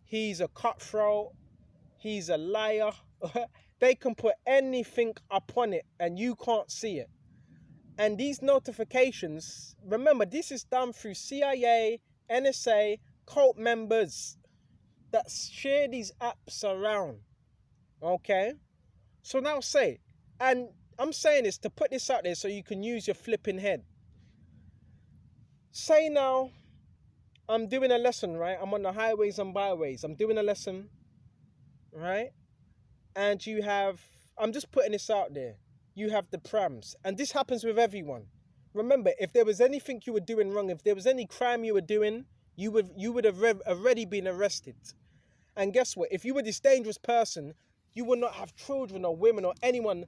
He's a cutthroat. He's a liar. They can put anything upon it and you can't see it. And these notifications, remember, this is done through CIA, NSA, cult members that share these apps around. Okay? So now say, and I'm saying this to put this out there so you can use your flipping head. Say now, I'm doing a lesson, right? I'm on the highways and byways. I'm doing a lesson, right? And I'm just putting this out there. You have the prams. And this happens with everyone. Remember, if there was anything you were doing wrong, if there was any crime you were doing, you would have already been arrested. And guess what? If you were this dangerous person, you would not have children or women or anyone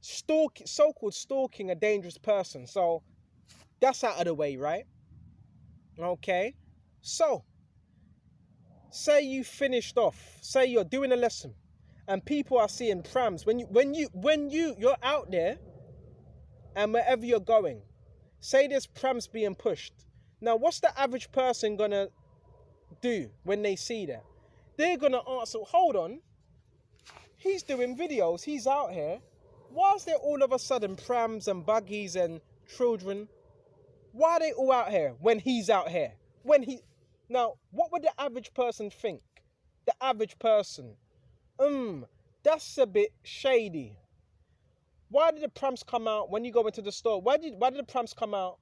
so-called stalking a dangerous person. So that's out of the way, right? Okay. So, say you finished off. Say you're doing a lesson, and people are seeing prams. When you're out there, and wherever you're going, say there's prams being pushed. Now, what's the average person gonna do when they see that? They're gonna answer, hold on, he's doing videos, he's out here. Why is there all of a sudden prams and buggies and children? Why are they all out here when he's out here? Now, what would the average person think? The average person, that's a bit shady. Why did the prams come out when you go into the store? Why did the prams come out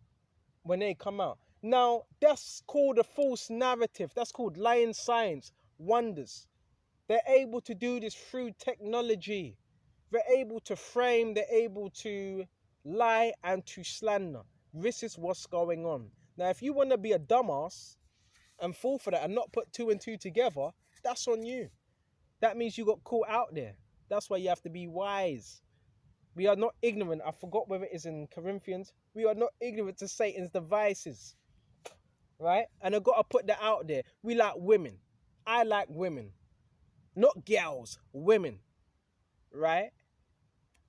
when they come out? Now, that's called a false narrative. That's called lying science, wonders. They're able to do this through technology. They're able to frame, they're able to lie and to slander. This is what's going on. Now, if you want to be a dumbass and fall for that and not put two and two together, that's on you. That means you got caught out there. That's why you have to be wise. We are not ignorant. I forgot whether it is in Corinthians. We are not ignorant to Satan's devices. Right? And I've got to put that out there. We like women. I like women. Not girls, women. Right?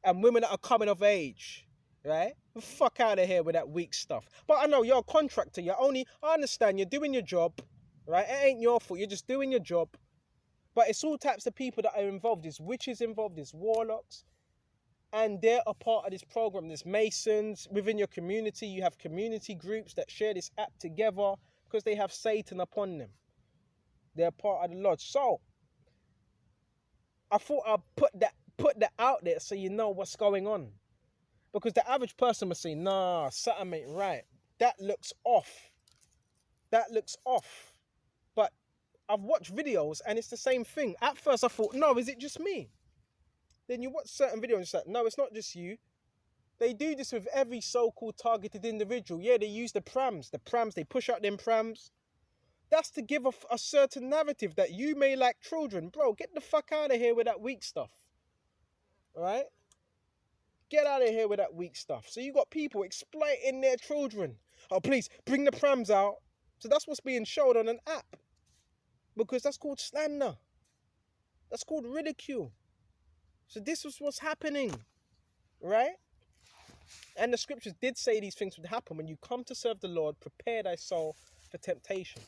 And women that are coming of age. Right? Fuck out of here with that weak stuff. But I know you're a contractor. I understand you're doing your job. Right? It ain't your fault. You're just doing your job. But it's all types of people that are involved. There's witches involved. There's warlocks. And they're a part of this program. There's Masons. Within your community, you have community groups that share this app together because they have Satan upon them. They're part of the lodge. So, I thought I'd put that out there so you know what's going on. Because the average person would say, nah, something ain't right. That looks off. That looks off. But I've watched videos and it's the same thing. At first I thought, no, is it just me? Then you watch certain videos and it's like, no, it's not just you. They do this with every so-called targeted individual. Yeah, they use the prams. They push out them prams. That's to give a certain narrative that you may like children. Bro, get the fuck out of here with that weak stuff. Alright? Get out of here with that weak stuff. So you got people exploiting their children. Oh, please, bring the prams out. So that's what's being showed on an app. Because that's called slander. That's called ridicule. So this was what's happening. Right? And the scriptures did say these things would happen. When you come to serve the Lord, prepare thy soul for temptation.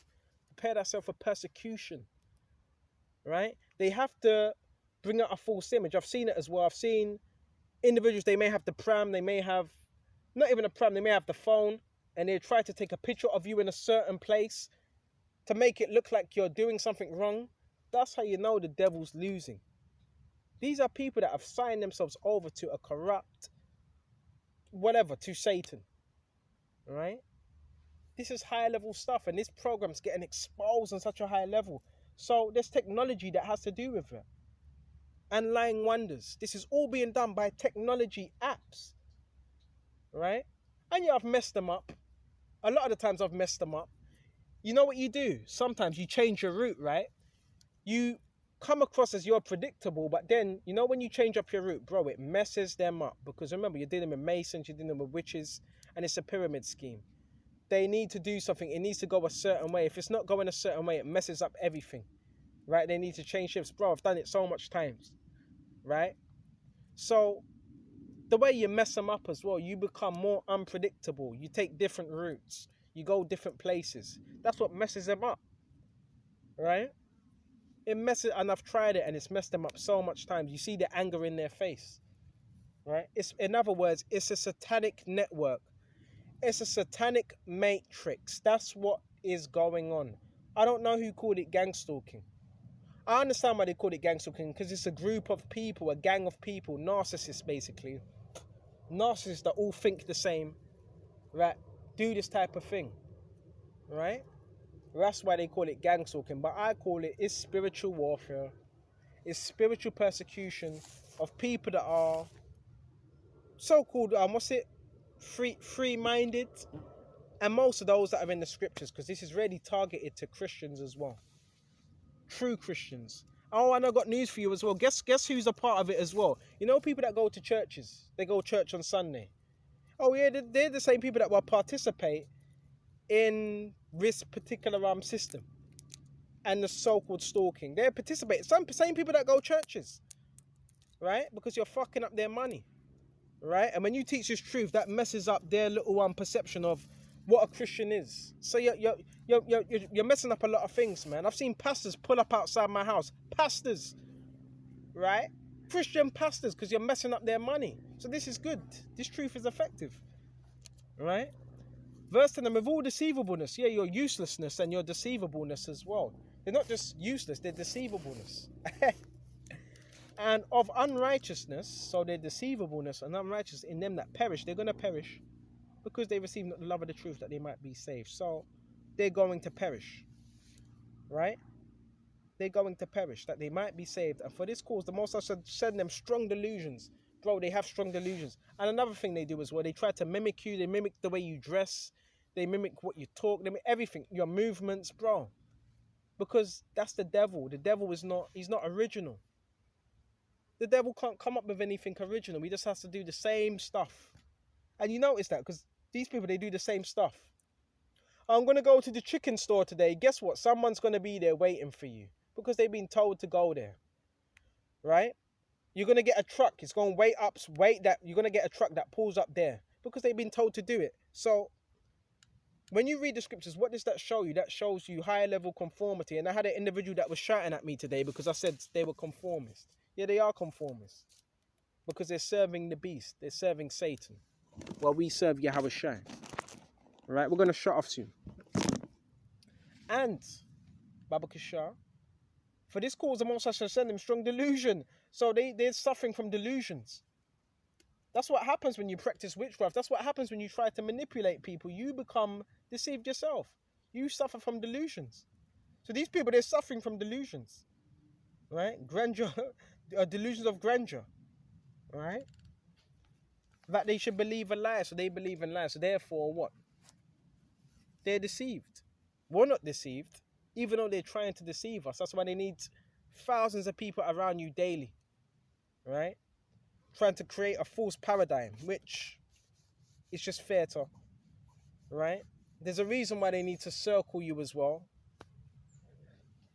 Prepare thyself for persecution. Right? They have to bring out a false image. I've seen it as well. I've seen individuals, they may have the pram, they may have, not even a pram, they may have the phone, and they try to take a picture of you in a certain place to make it look like you're doing something wrong. That's how you know the devil's losing. These are people that have signed themselves over to a corrupt, whatever, to Satan. Right? This is high level stuff, and this program's getting exposed on such a high level. So there's technology that has to do with it. And lying wonders. This is all being done by technology apps. Right? And yeah, I've messed them up. A lot of the times I've messed them up. You know what you do? Sometimes you change your route, right? You come across as you're predictable, but then, you know, when you change up your route, bro, it messes them up. Because remember, you're dealing with Masons, you're dealing with witches, and it's a pyramid scheme. They need to do something. It needs to go a certain way. If it's not going a certain way, it messes up everything. Right? They need to change shifts. Bro, I've done it so much times. Right? So, the way you mess them up as well, you become more unpredictable. You take different routes. You go different places. That's what messes them up. Right? It messes, and I've tried it and it's messed them up so much times. You see the anger in their face. Right? In other words, it's a satanic network. It's a satanic matrix. That's what is going on. I don't know who called it gangstalking. I understand why they call it gangstalking, because it's a group of people, a gang of people, narcissists basically. Narcissists that all think the same, right? Do this type of thing, right? That's why they call it gangstalking. But I call it's spiritual warfare. It's spiritual persecution of people that are so-called, free-minded. And most of those that are in the scriptures, because this is really targeted to Christians as well. True Christians. Oh, and I got news for you as well. Guess who's a part of it as well? You know, people that go to churches. They go to church on Sunday. Oh yeah, they're the same people that will participate in this particular system and the so-called stalking. They participate. Same people that go churches, right? Because you're fucking up their money, right? And when you teach this truth, that messes up their little perception of what a Christian is. So you're messing up a lot of things, man. I've seen pastors pull up outside my house. Pastors, right? Christian pastors, because you're messing up their money. So this is good. This truth is effective, right? Verse 10, and with all deceivableness, yeah, your uselessness and your deceivableness as well. They're not just useless, they're deceivableness. And of unrighteousness, so their deceivableness and unrighteousness in them that perish, they're going to perish because they receive not the love of the truth that they might be saved. So they're going to perish, right? They're going to perish that they might be saved. And for this cause, the Most High should send them strong delusions. Bro, they have strong delusions. And another thing they do as well, they try to mimic you. They mimic the way you dress. They mimic what you talk. They mimic everything, your movements, bro. Because that's the devil. The devil is not, he's not original. The devil can't come up with anything original. He just has to do the same stuff. And you notice that because these people, they do the same stuff. I'm going to go to the chicken store today. Guess what? Someone's going to be there waiting for you because they've been told to go there, right? You're going to get a truck. It's going to you're going to get a truck that pulls up there because they've been told to do it. So when you read the scriptures, what does that show you? That shows you higher level conformity. And I had an individual that was shouting at me today because I said they were conformists. Yeah, they are conformists because they're serving the beast. They're serving Satan. Well, we serve Yahawashi. Right, we're going to shut off soon. And, Baba Kishar, for this cause, the Most High shall send them strong delusion. So they're suffering from delusions. That's what happens when you practice witchcraft. That's what happens when you try to manipulate people. You become deceived yourself. You suffer from delusions. So these people, they're suffering from delusions. Right? Grandeur, delusions of grandeur. Right? That they should believe a lie. So they believe in lies. So therefore, what? They're deceived. We're not deceived, even though they're trying to deceive us. That's why they need thousands of people around you daily, right? Trying to create a false paradigm, which is just theatre, right? There's a reason why they need to circle you as well,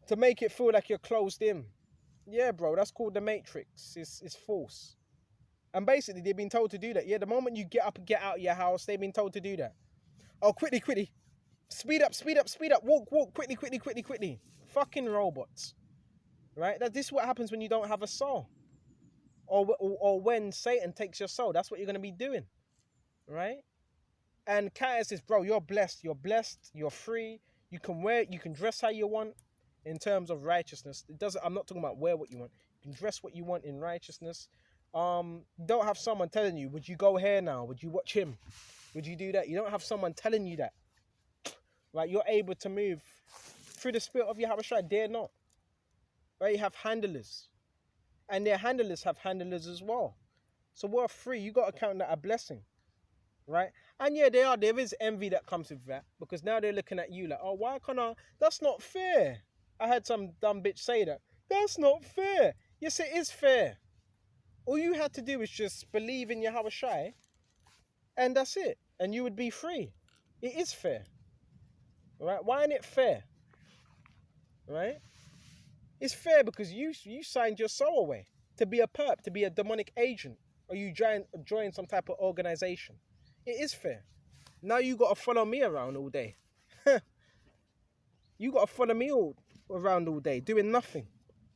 to make it feel like you're closed in. Yeah, bro, that's called the Matrix. It's false. And basically, they've been told to do that. Yeah, the moment you get up and get out of your house, they've been told to do that. Oh, quickly. Speed up. Walk, quickly. Fucking robots. Right? This is what happens when you don't have a soul. Or when Satan takes your soul. That's what you're going to be doing. Right? And Kaya says, bro, you're blessed. You're free. You can dress how you want in terms of righteousness. I'm not talking about wear what you want. You can dress what you want in righteousness. Don't have someone telling you, would you go here now? Would you watch him? Would you do that? You don't have someone telling you that. Right, you're able to move through the spirit of Yahawashi. They're not. Right, you have handlers. And their handlers have handlers as well. So we're free. You got to count that a blessing. Right? And yeah, there is envy that comes with that. Because now they're looking at you like, oh, why can't I? That's not fair. I heard some dumb bitch say that. That's not fair. Yes, it is fair. All you had to do is just believe in Yahawashi. And that's it. And you would be free. It is fair. Right? Why isn't it fair? Right? It's fair because you signed your soul away to be a perp, to be a demonic agent, or you join some type of organization. It is fair. Now you got to follow me around all day. You got to follow me around all day, doing nothing,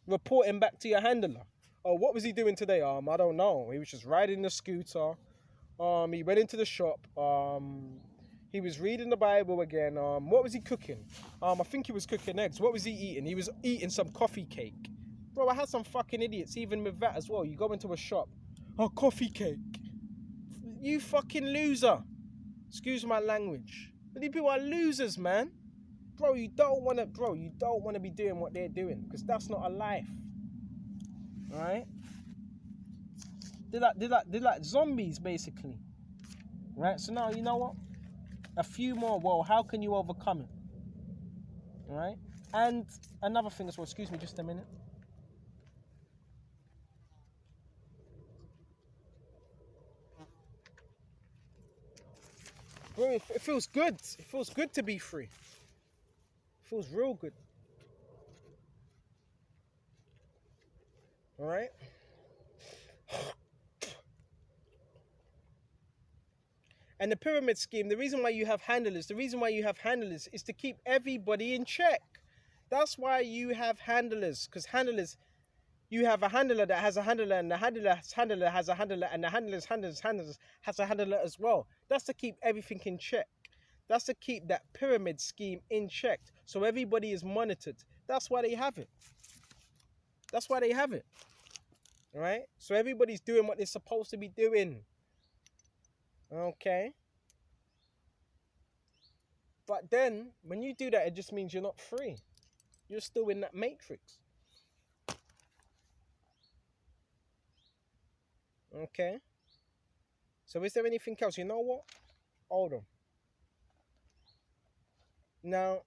reporting back to your handler. Oh, what was he doing today? I don't know. He was just riding the scooter. He went into the shop. He was reading the Bible again. What was he cooking? I think he was cooking eggs. What was he eating? He was eating some coffee cake. Bro, I had some fucking idiots even with that as well. You go into a shop. Oh, coffee cake. You fucking loser. Excuse my language. But these people are losers, man. Bro, you don't want to be doing what they're doing. Because that's not a life. Alright? They're like zombies, basically. Right? So now, you know what? A few more. Well, how can you overcome it? All right. And another thing as well. Excuse me, just a minute. Bro, it feels good. It feels good to be free. It feels real good. All right. And the pyramid scheme, the reason why you have handlers, is to keep everybody in check. That's why you have handlers, because handlers, you have a handler that has a handler, and the handler's handler has a handler, and the handler's has a handler as well. That's to keep everything in check. That's to keep that pyramid scheme in check, so everybody is monitored. That's why they have it. That's why they have it. Right? So everybody's doing what they're supposed to be doing. Okay? But then, when you do that, it just means you're not free. You're still in that matrix. Okay? So is there anything else? You know what? Hold on. Now,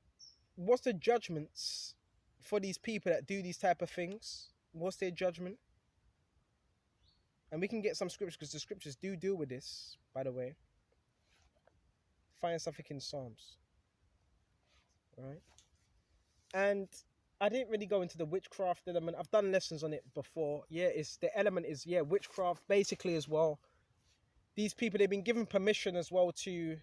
what's the judgments for these people that do these type of things? What's their judgment? And we can get some scriptures, because the scriptures do deal with this, by the way. Find something in Psalms. Right? And I didn't really go into the witchcraft element. I've done lessons on it before. Yeah, the element is witchcraft basically as well. These people, they've been given permission as well to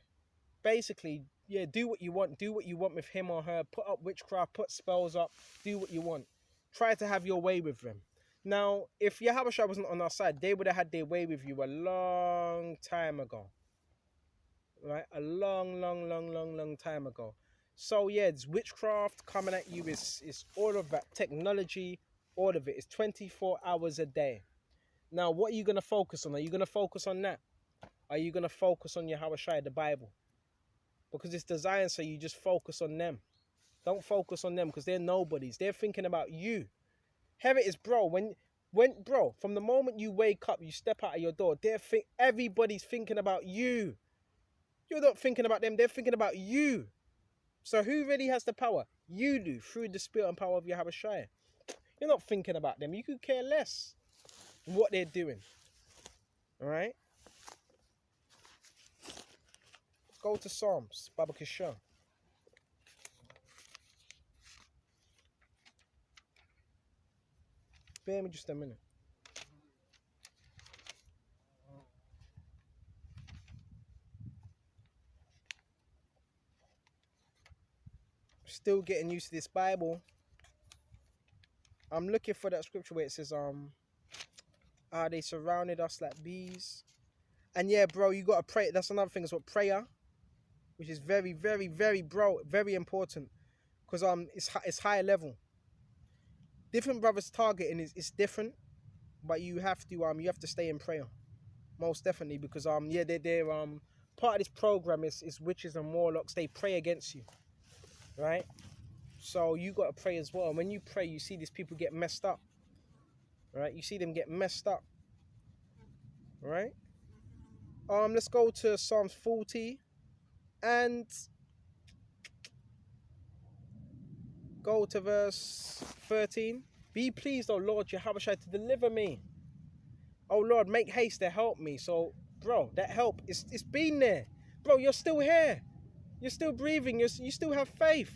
basically, do what you want. Do what you want with him or her. Put up witchcraft, put spells up, do what you want. Try to have your way with them. Now, if Yahawashi wasn't on our side, they would have had their way with you a long time ago. Right? A long time ago. So yeah, it's witchcraft coming at you. It's all of that technology, all of it. It's 24 hours a day. Now, what are you going to focus on? Are you going to focus on that? Are you going to focus on Yahawashi, the Bible? Because it's designed so you just focus on them. Don't focus on them, because they're nobodies. They're thinking about you. Here it is, bro. Bro, from the moment you wake up, you step out of your door, everybody's thinking about you. You're not thinking about them. They're thinking about you. So who really has the power? You do, through the spirit and power of Yahawashi. You're not thinking about them. You could care less what they're doing. All right? Let's go to Psalms, Baba Kishan. Bear me just a minute. Still getting used to this Bible. I'm looking for that scripture where it says, they surrounded us like bees. And yeah, bro, you gotta pray. That's another thing, is what prayer, which is very, very, very, bro, very important. Because it's higher level. Different brothers targeting is different, but you have to stay in prayer. Most definitely, because they're part of this program is witches and warlocks. They pray against you. Right? So you got to pray as well. And when you pray, you see these people get messed up. Right? You see them get messed up. Right? Let's go to Psalms 40 and go to verse 13. Be pleased, O Lord Yahawashi, to deliver me. Oh Lord, make haste to help me. So, bro, that help, it's been there. Bro, you're still here. You're still breathing. You still have faith.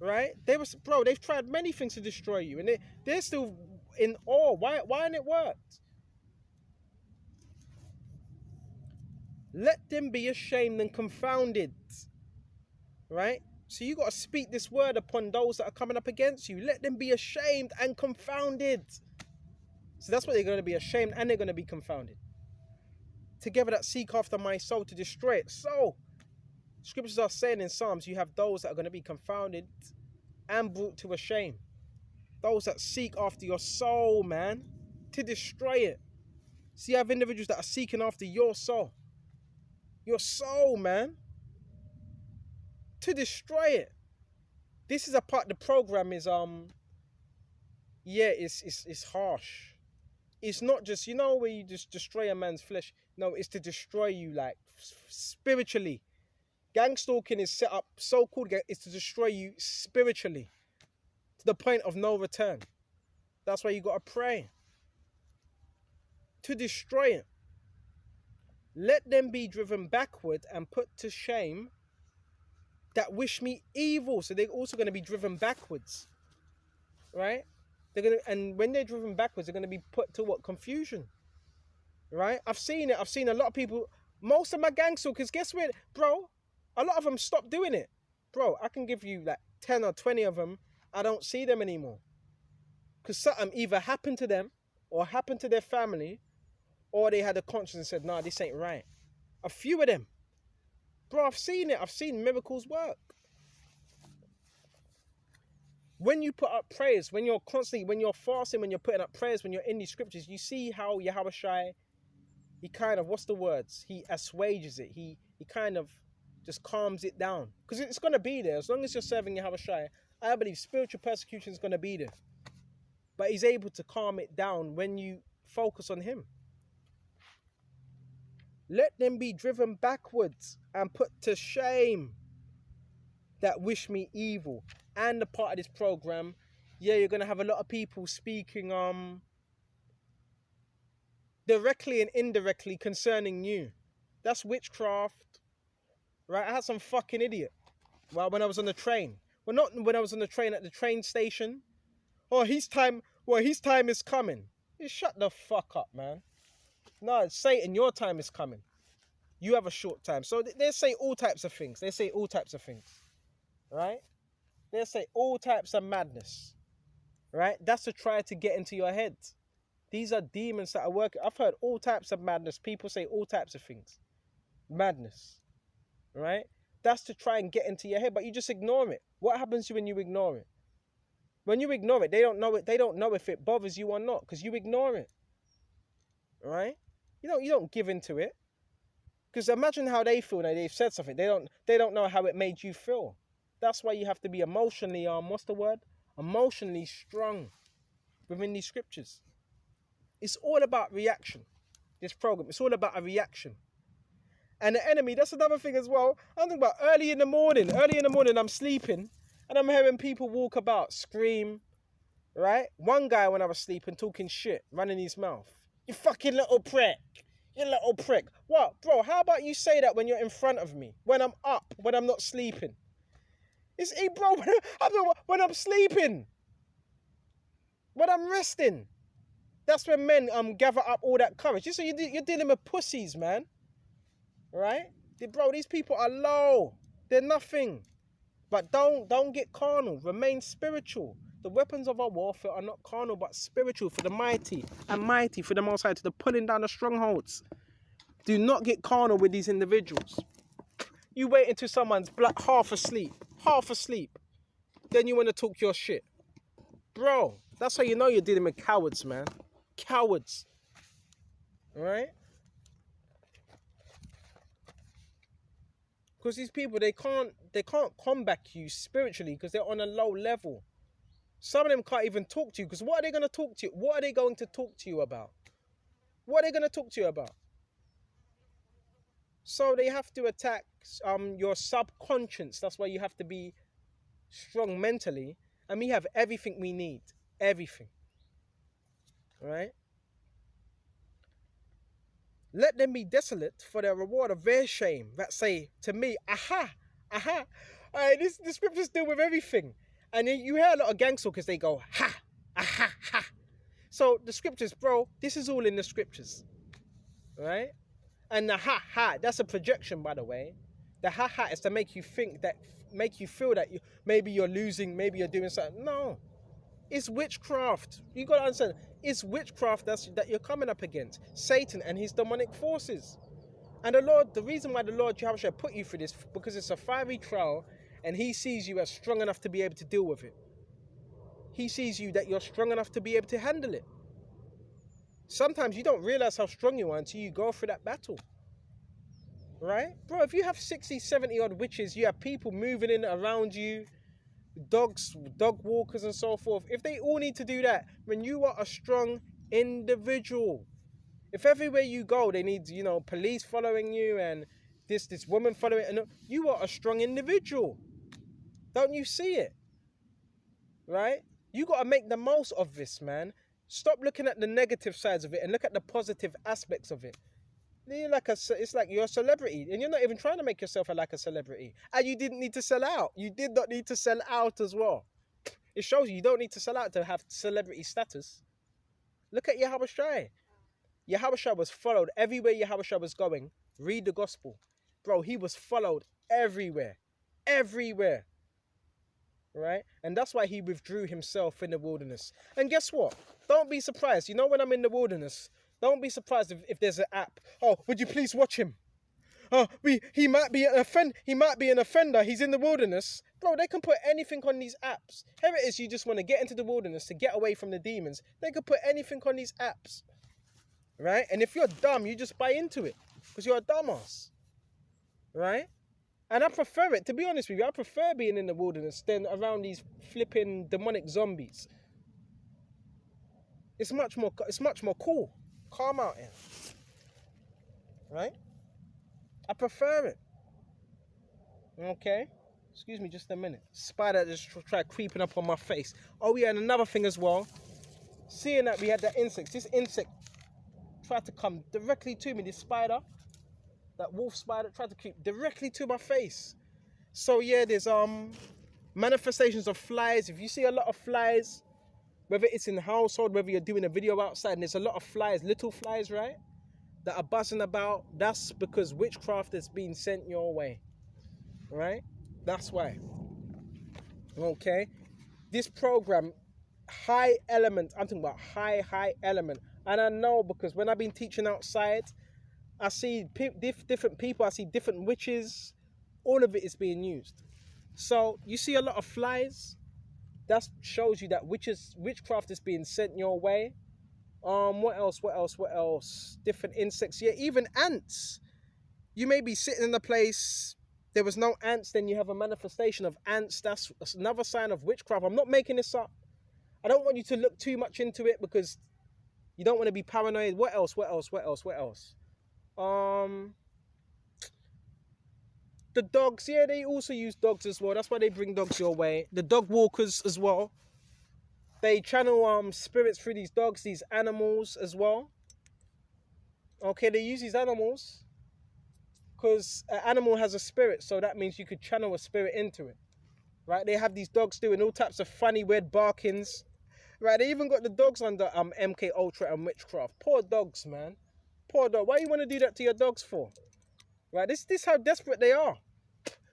Right? They've tried many things to destroy you, and they're still in awe. Why hasn't it worked? Let them be ashamed and confounded. Right? So you got to speak this word upon those that are coming up against you. Let them be ashamed and confounded. So that's what they're going to be, ashamed, and they're going to be confounded. Together that seek after my soul to destroy it. So scriptures are saying in Psalms, you have those that are going to be confounded and brought to a shame. Those that seek after your soul, man, to destroy it. So you have individuals that are seeking after your soul. Your soul, man, to destroy it. This is a part, the program is, it's harsh. It's not just, where you just destroy a man's flesh. No, it's to destroy you, like, spiritually. Gangstalking is set up, so-called, is to destroy you spiritually. To the point of no return. That's why you got to pray. To destroy it. Let them be driven backward and put to shame that wish me evil. So they're also going to be driven backwards. Right? And when they're driven backwards, they're going to be put to what? Confusion. Right? I've seen it. I've seen a lot of people Most of my gang stalkers, guess what, bro? A lot of them stopped doing it. Bro, I can give you like 10 or 20 of them. I don't see them anymore. Because something either happened to them or happened to their family, or they had a conscience and said, nah, this ain't right. A few of them. Bro, I've seen it. I've seen miracles work. When you put up prayers, when you're constantly, when you're fasting, when you're putting up prayers, when you're in these scriptures, you see how Yahawashi, he kind of, what's the words? He assuages it. He kind of just calms it down. Because it's going to be there. As long as you're serving Yahawashi, I believe spiritual persecution is going to be there. But he's able to calm it down when you focus on him. Let them be driven backwards and put to shame that wish me evil. And the part of this program, yeah, you're going to have a lot of people speaking directly and indirectly concerning you. That's witchcraft, right? I had some fucking idiot, well, when I was on the train. Well, not when I was on the train at the train station. Oh, his time is coming. You shut the fuck up, man. No, it's Satan, your time is coming. You have a short time. So they say all types of things. They say all types of things, right? They say all types of madness, right? That's to try to get into your head. These are demons that are working. I've heard all types of madness. People say all types of things. Madness, right? That's to try and get into your head, but you just ignore it. What happens to you when you ignore it? When you ignore it, they don't know it. They don't know if it bothers you or not because you ignore it, right? You don't give into it. Because imagine how they feel now they've said something. They don't know how it made you feel. That's why you have to be emotionally, what's the word? Emotionally strong within these scriptures. It's all about reaction. This program, it's all about a reaction. And the enemy, that's another thing as well. I'm thinking about early in the morning, I'm sleeping and I'm hearing people walk about, scream, right? One guy when I was sleeping talking shit, running his mouth. You fucking little prick. You little prick. What? Bro, how about you say that when you're in front of me? When I'm up, when I'm not sleeping? It's, hey, bro, when I'm sleeping. When I'm resting. That's when men gather up all that courage. So you're dealing with pussies, man. Right? Bro, these people are low. They're nothing. But don't get carnal. Remain spiritual. The weapons of our warfare are not carnal, but spiritual for the mighty and mighty for the Most High, to the pulling down the strongholds. Do not get carnal with these individuals. You wait until someone's half asleep. Then you want to talk your shit. Bro, that's how you know you're dealing with cowards, man. Cowards. Alright? Because these people, they can't combat you spiritually because they're on a low level. Some of them can't even talk to you because what are they going to talk to you? What are they going to talk to you about? What are they going to talk to you about? So they have to attack your subconscious. That's why you have to be strong mentally. And we have everything we need. Everything. Right? Let them be desolate for their reward of their shame. That say to me, aha, aha. The scriptures deal with everything. And you hear a lot of gangstalkers, they go, ha, aha, ha. So the scriptures, bro, this is all in the scriptures. Right? And the ha, ha, that's a projection, by the way. The ha, ha is to make you think that, make you feel that maybe you're losing, maybe you're doing something. No. It's witchcraft. You got to understand. It's witchcraft that you're coming up against. Satan and his demonic forces. And the reason why the Lord Yahawashi put you through this, because it's a fiery trial, and he sees you as strong enough to be able to deal with it. He sees you that you're strong enough to be able to handle it. Sometimes you don't realize how strong you are until you go through that battle. Right? Bro, if you have 60, 70 odd witches, you have people moving in around you, dogs, dog walkers and so forth. If they all need to do that, when you are a strong individual, if everywhere you go they need, police following you and this woman following, and you are a strong individual. Don't you see it? Right? You got to make the most of this, man. Stop looking at the negative sides of it and look at the positive aspects of it. It's like you're a celebrity and you're not even trying to make yourself like a celebrity. And you didn't need to sell out. You did not need to sell out as well. It shows you don't need to sell out to have celebrity status. Look at Yahawashi. Yahawashi was followed everywhere Yahawashi was going. Read the gospel. Bro, he was followed everywhere. Everywhere. Right? And that's why he withdrew himself in the wilderness. And guess what? Don't be surprised. You know, when I'm in the wilderness, don't be surprised if there's an app. Oh, would you please watch him? Oh, he might be an offender. He's in the wilderness. Bro, they can put anything on these apps. Here it is, you just want to get into the wilderness to get away from the demons. They could put anything on these apps. Right? And if you're dumb, you just buy into it. Because you're a dumbass. Right? And I prefer it, to be honest with you. I prefer being in the wilderness than around these flipping demonic zombies. It's much more cool. Calm out here. Right? I prefer it. Okay? Excuse me just a minute. Spider just tried creeping up on my face. Oh yeah, and another thing as well. Seeing that we had that insect. This insect tried to come directly to me. This spider, that wolf spider, tried to creep directly to my face. So yeah, there's manifestations of flies. If you see a lot of flies, whether it's in the household, whether you're doing a video outside, and there's a lot of flies, little flies, right, that are buzzing about, that's because witchcraft is being sent your way. Right? That's why. Okay? This program, high element, I'm talking about high element. And I know because when I've been teaching outside, I see different people, I see different witches. All of it is being used. So you see a lot of flies. That shows you that witchcraft is being sent your way. What else? Different insects. Yeah, even ants. You may be sitting in a place, there was no ants, then you have a manifestation of ants. That's another sign of witchcraft. I'm not making this up. I don't want you to look too much into it because you don't want to be paranoid. What else? The dogs, yeah, they also use dogs as well. That's why they bring dogs your way. The dog walkers as well. They channel spirits through these dogs, these animals as well. Okay, they use these animals because an animal has a spirit, so that means you could channel a spirit into it. Right? They have these dogs doing all types of funny, weird barkings. Right? They even got the dogs under MK Ultra and witchcraft. Poor dogs, man. Poor dog. Why you want to do that to your dogs for? Right? This how desperate they are.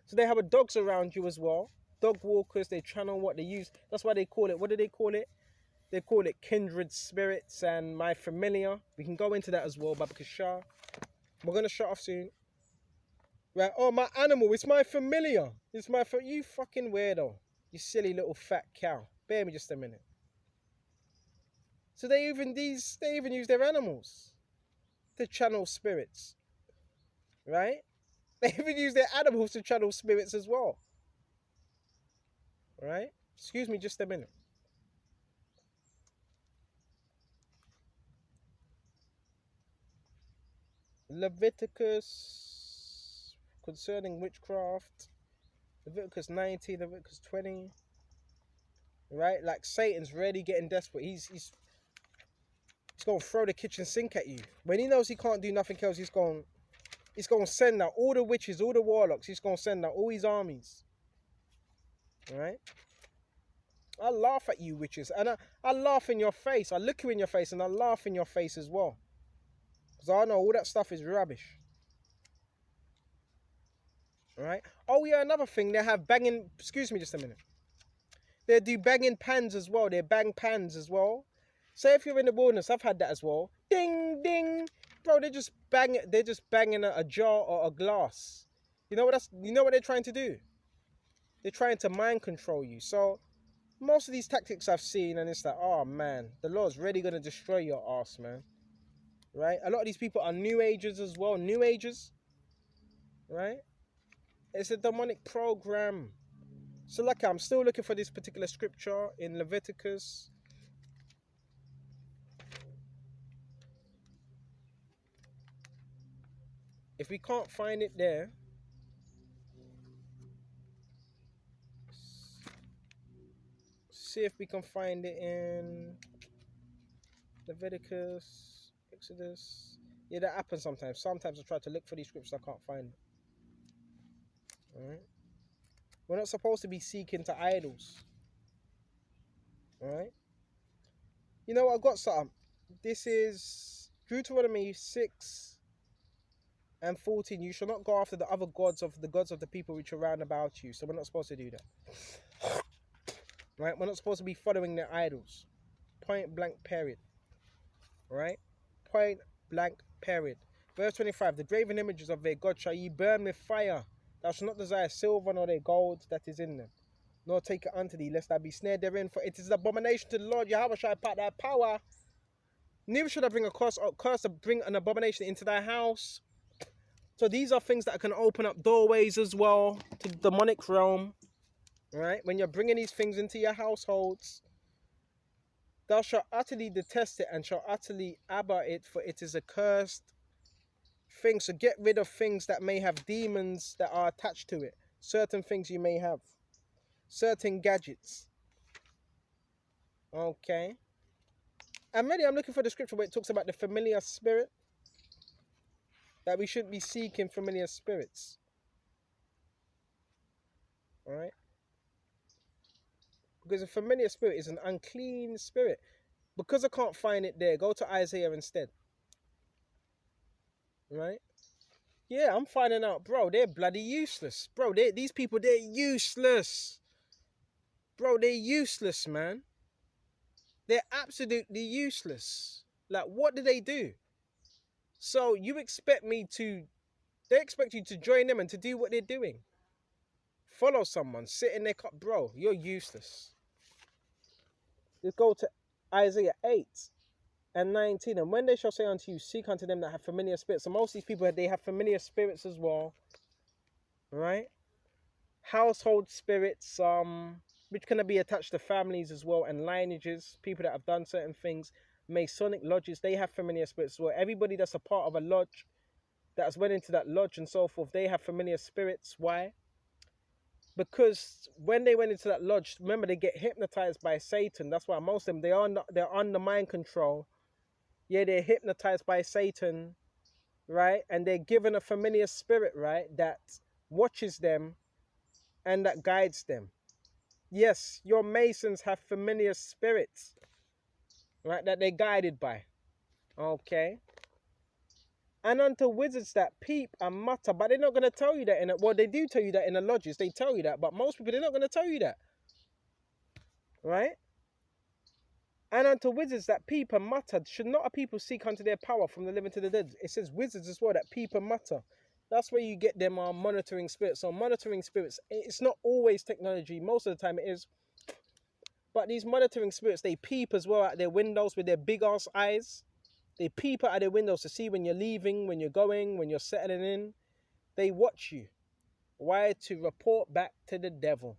So they have dogs around you as well. Dog walkers, they channel what they use. That's why they call it, what do they call it? They call it kindred spirits and my familiar. We can go into that as well, Babaka Shah. We're going to shut off soon. Right, oh, my animal, it's my familiar. You fucking weirdo. You silly little fat cow. Bear me just a minute. So they even use their animals to channel spirits. Right? They even use their animals to channel spirits as well. Right? Excuse me just a minute. Leviticus concerning witchcraft. Leviticus 19, Leviticus 20. Right? Like Satan's really getting desperate. He's going to throw the kitchen sink at you. When he knows he can't do nothing else, he's going to send out all the witches, all the warlocks. He's going to send out all his armies. Right? I laugh at you witches. And I laugh in your face. I look you in your face and I laugh in your face as well. Because I know all that stuff is rubbish. Right? Oh yeah, another thing. They have banging... Excuse me just a minute. They do banging pans as well. They bang pans as well. Say if you're in the wilderness, I've had that as well. Ding, ding. Bro, they're just banging a jar or a glass. You know what they're trying to do? They're trying to mind control you. So most of these tactics I've seen, and it's like, oh man, the Lord's really gonna destroy your ass, man. Right? A lot of these people are New Agers as well. New Agers. Right? It's a demonic program. So like I'm still looking for this particular scripture in Leviticus. If we can't find it there, see if we can find it in Leviticus, Exodus. Yeah, that happens sometimes. Sometimes I try to look for these scriptures, I can't find it. Alright? We're not supposed to be seeking to idols. Alright? You know what? I've got something. This is Deuteronomy 6:14. You shall not go after the other gods of the people which are round about you. So we're not supposed to do that. Right? We're not supposed to be following their idols. Point blank period. Right? Point blank period. Verse 25. The graven images of their God shall ye burn with fire. Thou shalt not desire silver nor their gold that is in them, nor take it unto thee, lest thou be snared therein, for it is an abomination to the Lord Yahawashi part thy power. Neither should I bring a curse to bring an abomination into thy house. So these are things that can open up doorways as well to the demonic realm. Right? When you're bringing these things into your households, thou shalt utterly detest it and shalt utterly abhor it, for it is a cursed thing. So get rid of things that may have demons that are attached to it. Certain things you may have. Certain gadgets. Okay. And really, I'm looking for the scripture where it talks about the familiar spirit. That we shouldn't be seeking familiar spirits. Alright? Because a familiar spirit is an unclean spirit. Because I can't find it there, go to Isaiah instead. Right? Yeah, I'm finding out, bro, they're bloody useless. Bro, these people, they're useless. Bro, they're useless, man. They're absolutely useless. Like, what do they do? So you expect me to... They expect you to join them and to do what they're doing. Follow someone, sit in their cup. Bro, you're useless. Let's go to Isaiah 8:19. And when they shall say unto you, seek unto them that have familiar spirits. So most of these people, they have familiar spirits as well. Right? Household spirits, which can be attached to families as well, and lineages, people that have done certain things. Masonic lodges, they have familiar spirits as well. Everybody that's a part of a lodge, that has went into that lodge and so forth, they have familiar spirits. Why? Because when they went into that lodge, remember, they get hypnotized by Satan. That's why most of them, they're under mind control. Yeah, they're hypnotized by Satan, right? And they're given a familiar spirit, right, that watches them and that guides them. Yes, your Masons have familiar spirits, right, that they're guided by. Okay? And unto wizards that peep and mutter, but they're not going to tell you that well, they do tell you that in the lodges, they tell you that, but most people, they're not going to tell you that. Right? And unto wizards that peep and mutter, should not a people seek unto their power from the living to the dead? It says wizards as well that peep and mutter. That's where you get them monitoring spirits. So monitoring spirits, it's not always technology. Most of the time it is. But these monitoring spirits, they peep as well at their windows with their big ass eyes. They peep out of their windows to see when you're leaving, when you're going, when you're settling in. They watch you. Why? To report back to the devil.